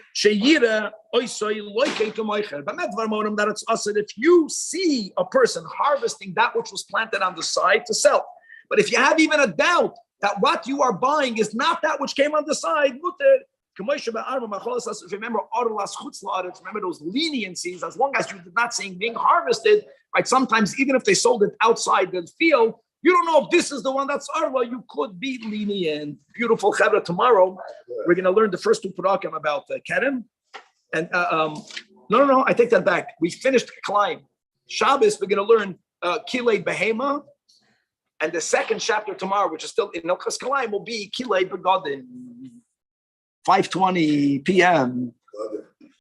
that it's us if you see a person harvesting that which was planted on the side to sell. But if you have even a doubt that what you are buying is not that which came on the side, remember those leniencies, as long as you did not see being harvested, right? Sometimes even if they sold it outside the field, you don't know if this is the one that's arva, you could be lenient. Beautiful chevra. Tomorrow, we're going to learn the first 2 parakim about Kerem. And no, I take that back. We finished Klein. Shabbos, we're going to learn Kilei Behema. And the second chapter tomorrow, which is still in Ilchas Kalayim, will be Kilei Begodin. 5:20 p.m.